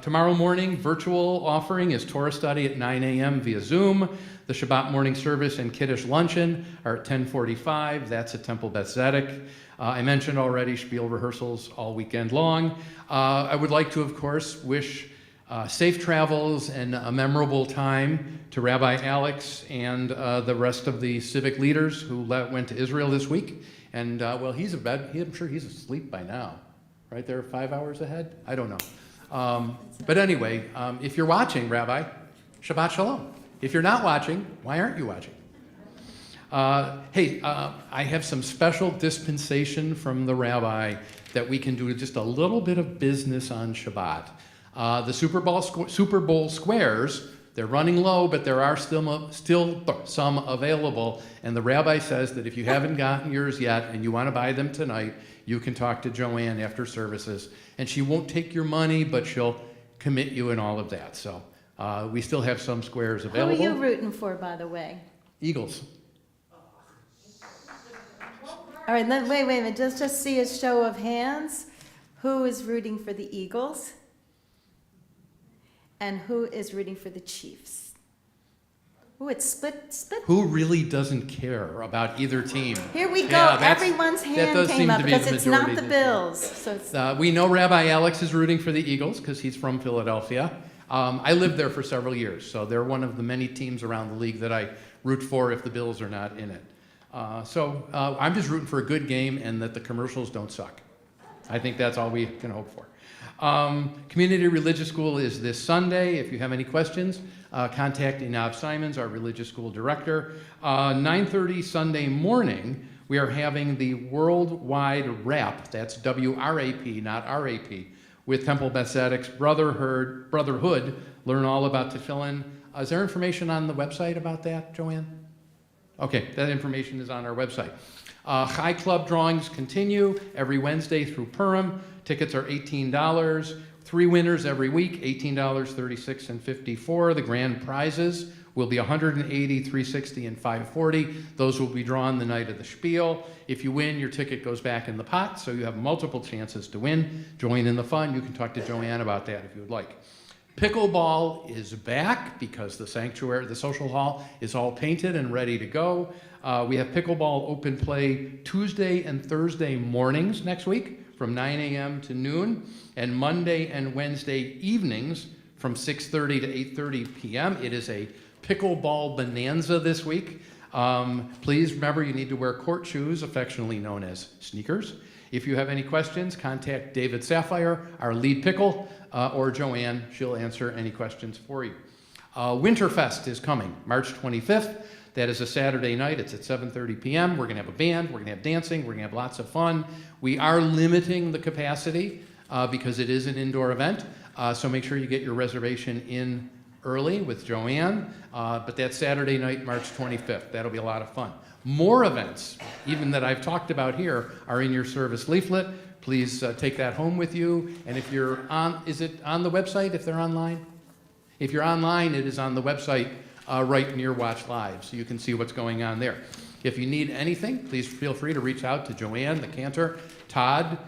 Speaker 2: Tomorrow morning, virtual offering is Torah study at 9 a.m. via Zoom. The Shabbat morning service and Kiddush luncheon are at 10:45. That's at Temple Beth Tzedek. I mentioned already spiel rehearsals all weekend long. I would like to, of course, wish safe travels and a memorable time to Rabbi Alex and the rest of the civic leaders who went to Israel this week. And well, he's in bed. I'm sure he's asleep by now. Right there, 5 hours ahead? I don't know. But anyway, if you're watching, Rabbi, Shabbat Shalom. If you're not watching, why aren't you watching? I have some special dispensation from the rabbi that we can do just a little bit of business on Shabbat. The Super Bowl squares, they're running low, but there are still some available. And the rabbi says that if you haven't gotten yours yet and you want to buy them tonight, you can talk to Joanne after services. And she won't take your money, but she'll commit you and all of that. So we still have some squares available.
Speaker 1: Who are you rooting for, by the way?
Speaker 2: Eagles.
Speaker 1: All right, wait a minute. Just see a show of hands. Who is rooting for the Eagles? And who is rooting for the Chiefs? Oh, it's split.
Speaker 2: Who really doesn't care about either team?
Speaker 1: Here we go.
Speaker 2: Yeah,
Speaker 1: Everyone's
Speaker 2: that
Speaker 1: hand
Speaker 2: does
Speaker 1: came
Speaker 2: seem
Speaker 1: up
Speaker 2: to be
Speaker 1: because
Speaker 2: the
Speaker 1: it's not
Speaker 2: majority
Speaker 1: the
Speaker 2: this year.
Speaker 1: Bills. So it's,
Speaker 2: We know Rabbi Alex is rooting for the Eagles because he's from Philadelphia. I lived there for several years, so they're one of the many teams around the league that I root for if the Bills are not in it. I'm just rooting for a good game and that the commercials don't suck. I think that's all we can hope for. Community Religious School is this Sunday. If you have any questions, contact Inav Simons, our religious school director. 9:30 Sunday morning, we are having the worldwide wrap. That's WRAP, not RAP, with Temple Beth Tzedek's Brotherhood. Learn all about tefillin. Is there information on the website about that, Joanne? Okay, that information is on our website. Chai Club drawings continue every Wednesday through Purim. Tickets are $18. 3 winners every week, $18, $36, and $54. The grand prizes will be $180, $360, and $540. Those will be drawn the night of the spiel. If you win, your ticket goes back in the pot, so you have multiple chances to win. Join in the fun. You can talk to Joanne about that if you would like. Pickleball is back because the sanctuary, the social hall, is all painted and ready to go. We have pickleball open play Tuesday and Thursday mornings next week from 9 a.m. to noon, and Monday and Wednesday evenings from 6:30 to 8:30 p.m. It is a pickleball bonanza this week. Please remember you need to wear court shoes, affectionately known as sneakers. If you have any questions, contact David Sapphire, our lead pickle, or Joanne. She'll answer any questions for you. Winterfest is coming, March 25th. That is a Saturday night. It's at 7:30 p.m. We're going to have a band. We're going to have dancing. We're going to have lots of fun. We are limiting the capacity because it is an indoor event. So make sure you get your reservation in early with Joanne. But that's Saturday night, March 25th. That'll be a lot of fun. More events, even that I've talked about here, are in your service leaflet. Please take that home with you. And if you're on, is it on the website if they're online? If you're online, it is on the website right near Watch Live, so you can see what's going on there. If you need anything, please feel free to reach out to Joanne, the cantor, Todd.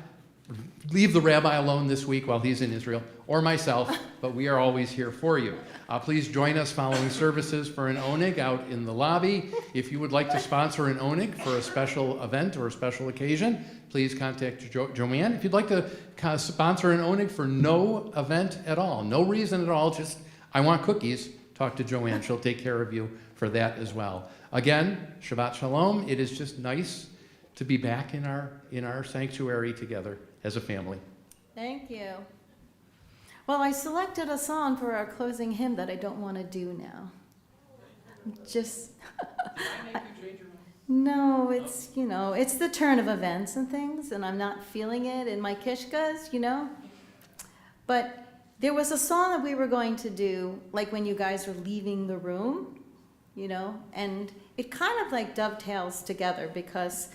Speaker 2: Leave the rabbi alone this week while he's in Israel, or myself, but we are always here for you. Please join us following services for an onig out in the lobby. If you would like to sponsor an onig for a special event or a special occasion, please contact Joanne. If you'd like to sponsor an onig for no event at all, no reason at all, just I want cookies, talk to Joanne. She'll take care of you for that as well. Again, Shabbat Shalom. It is just nice to be back in our sanctuary together as a family.
Speaker 1: Thank you. Well, I selected a song for our closing hymn that I don't want to do now. Just, no, it's, it's the turn of events and things, and I'm not feeling it in my kishkas. But there was a song that we were going to do, like when you guys were leaving the room, and it kind of like dovetails together because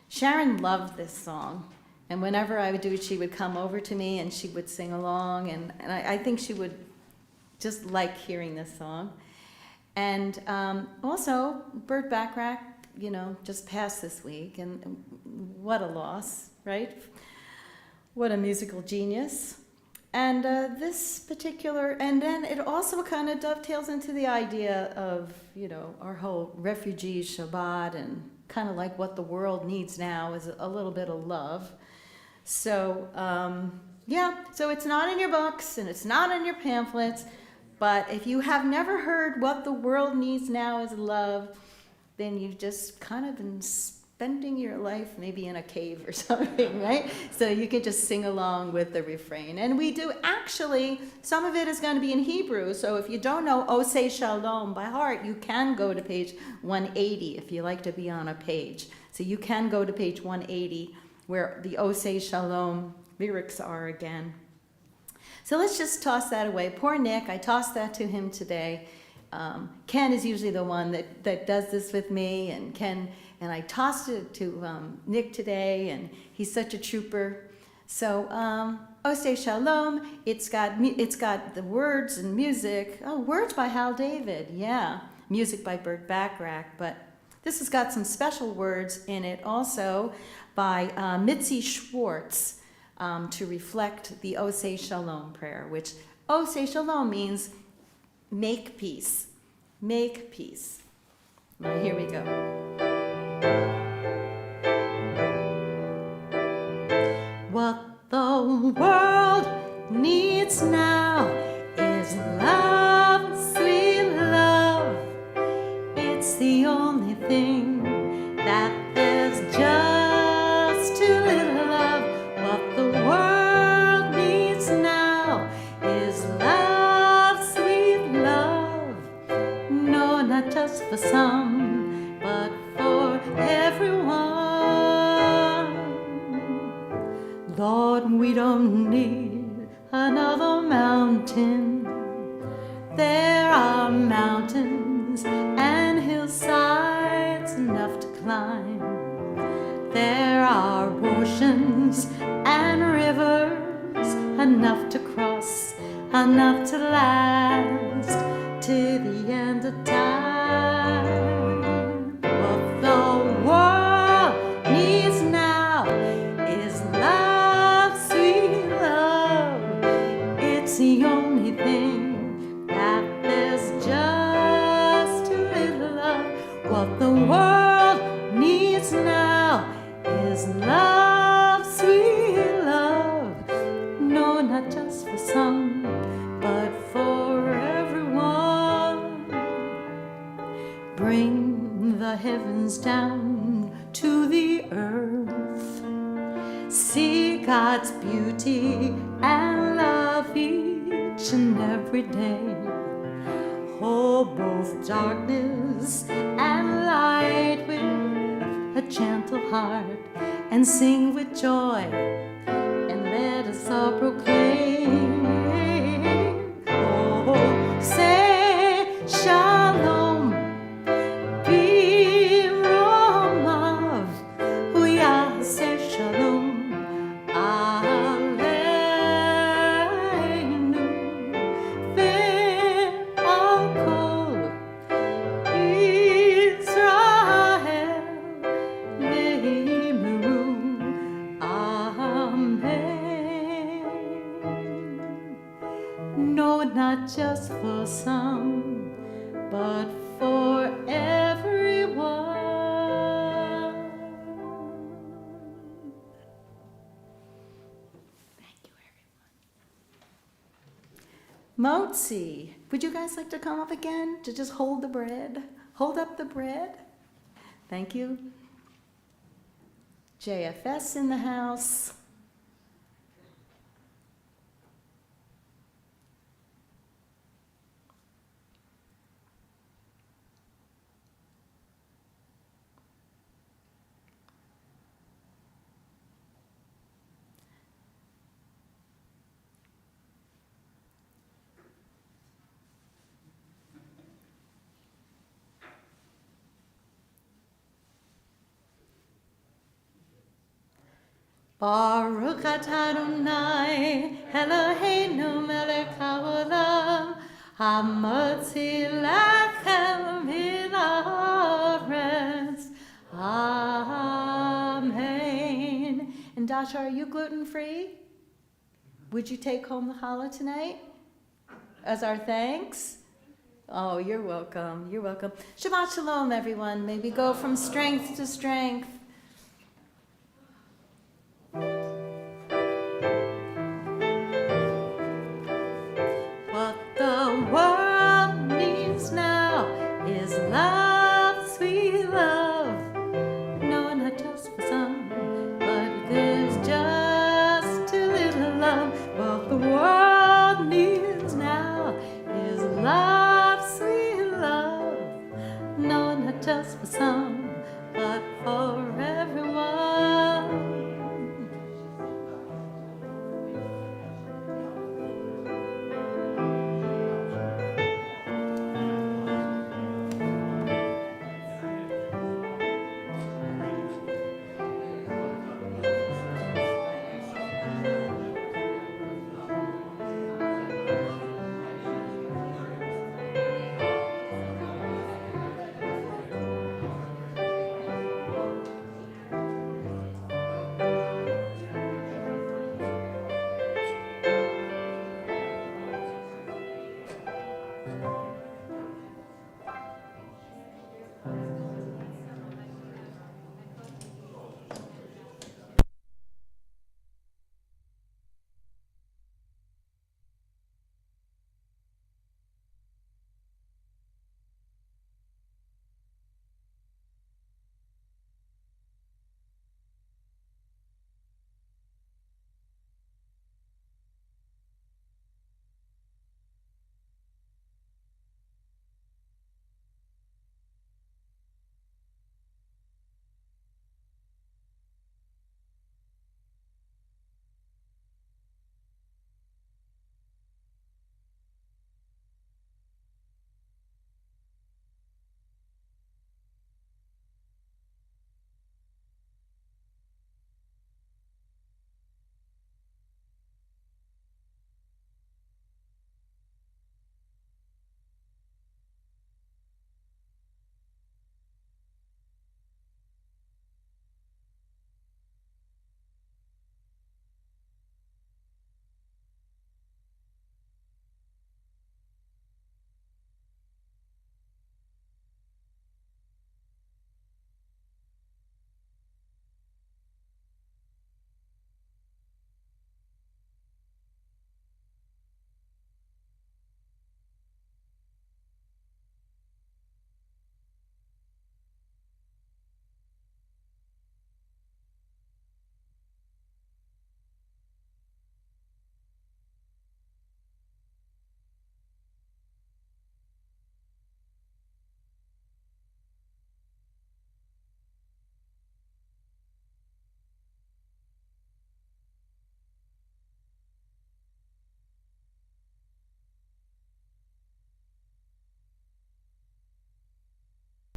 Speaker 1: Sharon loved this song. And whenever I would do it, she would come over to me and she would sing along, and I think she would just like hearing this song. And also, Burt Bacharach, just passed this week, and what a loss, right? What a musical genius. And this particular, and then it also kind of dovetails into the idea of, our whole refugees Shabbat, and kind of like what the world needs now is a little bit of love. So, so it's not in your books and it's not in your pamphlets, but if you have never heard what the world needs now is love, then you've just kind of been spending your life maybe in a cave or something, right? So you can just sing along with the refrain. And we do actually, some of it is going to be in Hebrew, so if you don't know Oseh Shalom by heart, you can go to page 180 if you like to be on a page. So you can go to page 180 where the Oseh Shalom lyrics are again. So let's just toss that away. Poor Nick, I tossed that to him today. Ken is usually the one that does this with me, and I tossed it to Nick today, and he's such a trooper. So Oseh Shalom, it's got the words and music. Oh, words by Hal David, yeah. Music by Burt Bacharach, but this has got some special words in it also by Mitzi Schwartz to reflect the Oseh Shalom prayer, which Oseh Shalom means make peace. Make peace. Now, here we go. What the world needs now is love, sweet love. It's the only thing that there's just too little of. What the world needs now is love, sweet love. No, not just for some, but for everyone. Lord, we don't need another mountain. There are mountains and hillsides enough to climb. There are oceans and rivers enough to cross, enough to last to the end of time. What the world needs now is love, sweet love. It's the only thing that there's just too little of. What the world needs now is love, sweet love. No, not just for some, but for everyone. Bring the heavens down to the earth. See God's beauty and love each and every day. Hold both darkness and light with a gentle heart, and sing with joy, and let us all proclaim, oh, say shalom, be Romav, Huya, say shalom, Aleinu, ve'al kol Israel, ve'imru, amen. No, not just for some, but for everyone. Thank you, everyone. Motzi, would you guys like to come up again to just hold the bread? Hold up the bread. Thank you. JFS in the house. Baruch atah Adonai Eloheinu melech haolam hamotzi lechem min haaretz. Amen. And Dasha, are you gluten-free? Would you take home the challah tonight as our thanks? Oh, you're welcome. You're welcome. Shabbat shalom, everyone. May we go from strength to strength.